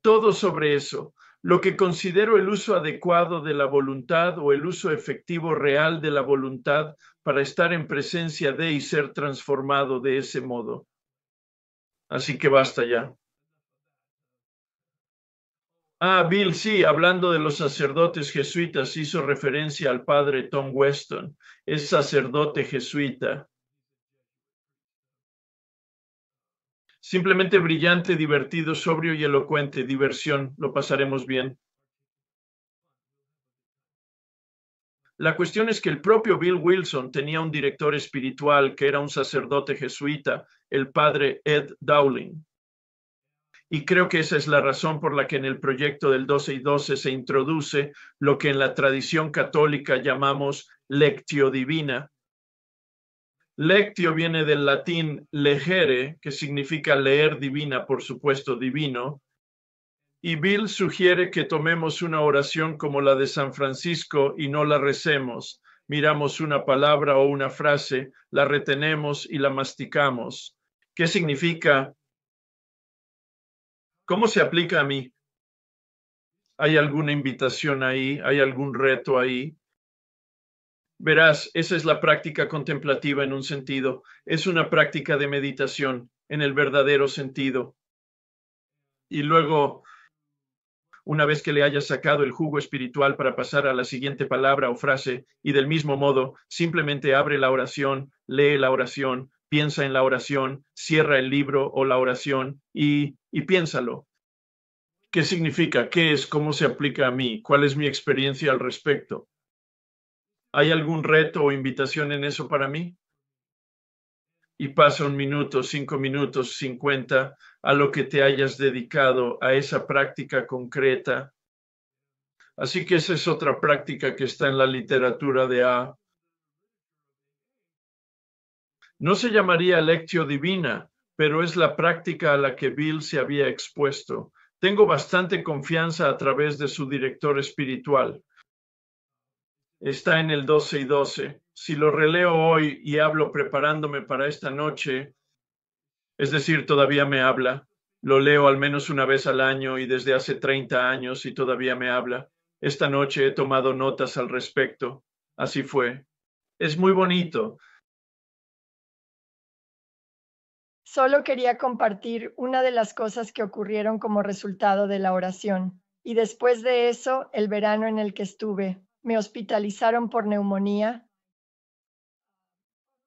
Todo sobre eso, lo que considero el uso adecuado de la voluntad o el uso efectivo real de la voluntad para estar en presencia de y ser transformado de ese modo. Así que basta ya. Bill, sí, hablando de los sacerdotes jesuitas, hizo referencia al padre Tom Weston. Es sacerdote jesuita. Simplemente brillante, divertido, sobrio y elocuente. Diversión, lo pasaremos bien. La cuestión es que el propio Bill Wilson tenía un director espiritual que era un sacerdote jesuita, el padre Ed Dowling. Y creo que esa es la razón por la que en el proyecto del 12 y 12 se introduce lo que en la tradición católica llamamos lectio divina. Lectio viene del latín legere, que significa leer divina, por supuesto, divino. Y Bill sugiere que tomemos una oración como la de San Francisco y no la recemos. Miramos una palabra o una frase, la retenemos y la masticamos. ¿Qué significa? ¿Cómo se aplica a mí? ¿Hay alguna invitación ahí? ¿Hay algún reto ahí? Verás, esa es la práctica contemplativa en un sentido. Es una práctica de meditación en el verdadero sentido. Y luego, una vez que le hayas sacado el jugo espiritual para pasar a la siguiente palabra o frase, y del mismo modo, simplemente abre la oración, lee la oración, piensa en la oración, cierra el libro o la oración y piénsalo. ¿Qué significa? ¿Qué es? ¿Cómo se aplica a mí? ¿Cuál es mi experiencia al respecto? ¿Hay algún reto o invitación en eso para mí? Y pasa 1 minuto, 5 minutos, 50, a lo que te hayas dedicado a esa práctica concreta. Así que esa es otra práctica que está en la literatura de A. No se llamaría lectio divina, pero es la práctica a la que Bill se había expuesto. Tengo bastante confianza a través de su director espiritual. Está en el 12 y 12. Si lo releo hoy y hablo preparándome para esta noche, es decir, todavía me habla. Lo leo al menos una vez al año y desde hace 30 años y todavía me habla. Esta noche he tomado notas al respecto. Así fue. Es muy bonito. Solo quería compartir una de las cosas que ocurrieron como resultado de la oración. Y después de eso, el verano en el que estuve, me hospitalizaron por neumonía.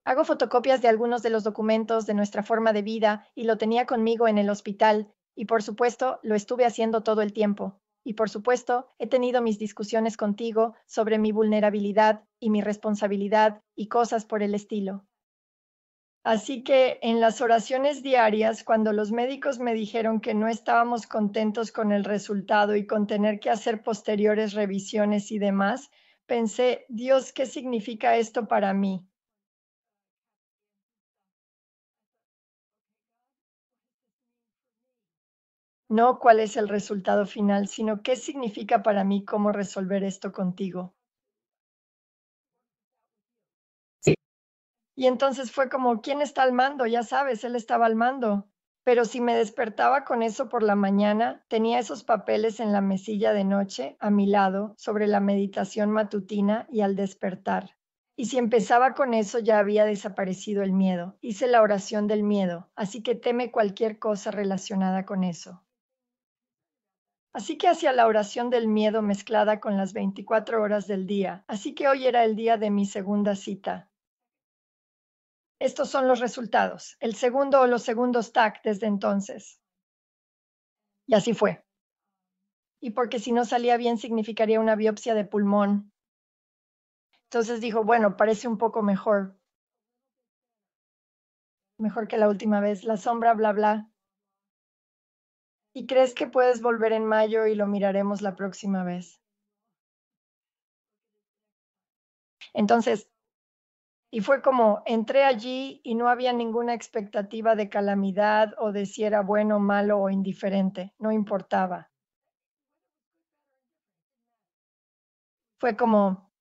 Hago fotocopias de algunos de los documentos de nuestra forma de vida y lo tenía conmigo en el hospital. Y por supuesto, lo estuve haciendo todo el tiempo. Y por supuesto, he tenido mis discusiones contigo sobre mi vulnerabilidad y mi responsabilidad y cosas por el estilo. Así que en las oraciones diarias, cuando los médicos me dijeron que no estábamos contentos con el resultado y con tener que hacer posteriores revisiones y demás, pensé, Dios, ¿qué significa esto para mí? No cuál es el resultado final, sino qué significa para mí cómo resolver esto contigo. Y entonces fue como, ¿quién está al mando? Ya sabes, él estaba al mando. Pero si me despertaba con eso por la mañana, tenía esos papeles en la mesilla de noche, a mi lado, sobre la meditación matutina y al despertar. Y si empezaba con eso, ya había desaparecido el miedo. Hice la oración del miedo, así que teme cualquier cosa relacionada con eso. Así que hacía la oración del miedo mezclada con las 24 horas del día. Así que hoy era el día de mi segunda cita. Estos son los resultados, el segundo o los segundos TAC desde entonces. Y así fue. Y porque si no salía bien significaría una biopsia de pulmón. Entonces dijo, bueno, parece un poco mejor. Mejor que la última vez. La sombra, bla, bla. ¿Y crees que puedes volver en mayo y lo miraremos la próxima vez? Entonces, y fue como, entré allí y no había ninguna expectativa de calamidad o de si era bueno, malo o indiferente, no importaba. Fue como,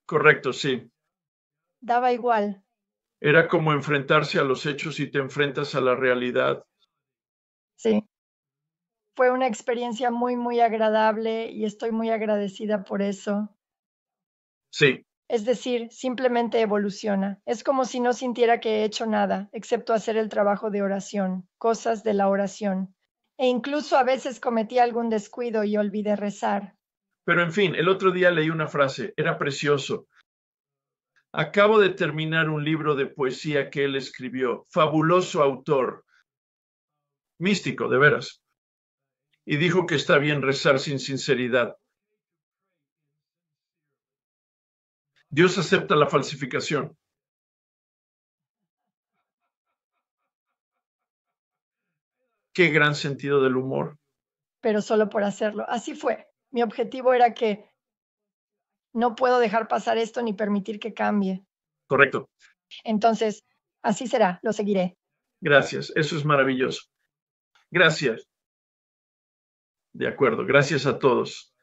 Correcto, sí. daba igual. Era como enfrentarse a los hechos y te enfrentas a la realidad. Sí. Fue una experiencia muy, muy agradable y estoy muy agradecida por eso. Sí, Es decir, simplemente evoluciona. Es como si no sintiera que he hecho nada, excepto hacer el trabajo de oración, cosas de la oración. E incluso a veces cometí algún descuido y olvidé rezar. pero en fin, el otro día leí una frase, era precioso. Acabo de terminar un libro de poesía que él escribió, fabuloso autor, místico, de veras, y dijo que está bien rezar sin sinceridad. Dios acepta la falsificación. Qué gran sentido del humor. Pero solo por hacerlo. Así fue. Mi objetivo era que no puedo dejar pasar esto ni permitir que cambie. Correcto. Entonces, así será, lo seguiré. Gracias, eso es maravilloso. Gracias. De acuerdo, gracias a todos.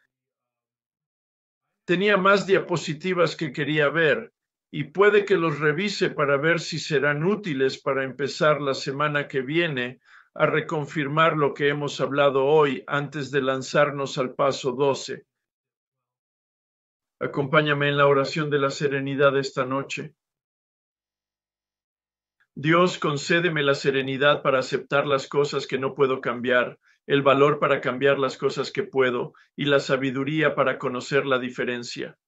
Tenía más diapositivas que quería ver y puede que los revise para ver si serán útiles para empezar la semana que viene a reconfirmar lo que hemos hablado hoy antes de lanzarnos al paso 12. Acompáñame en la oración de la serenidad esta noche. Dios, concédeme la serenidad para aceptar las cosas que no puedo cambiar, el valor para cambiar las cosas que puedo y la sabiduría para conocer la diferencia.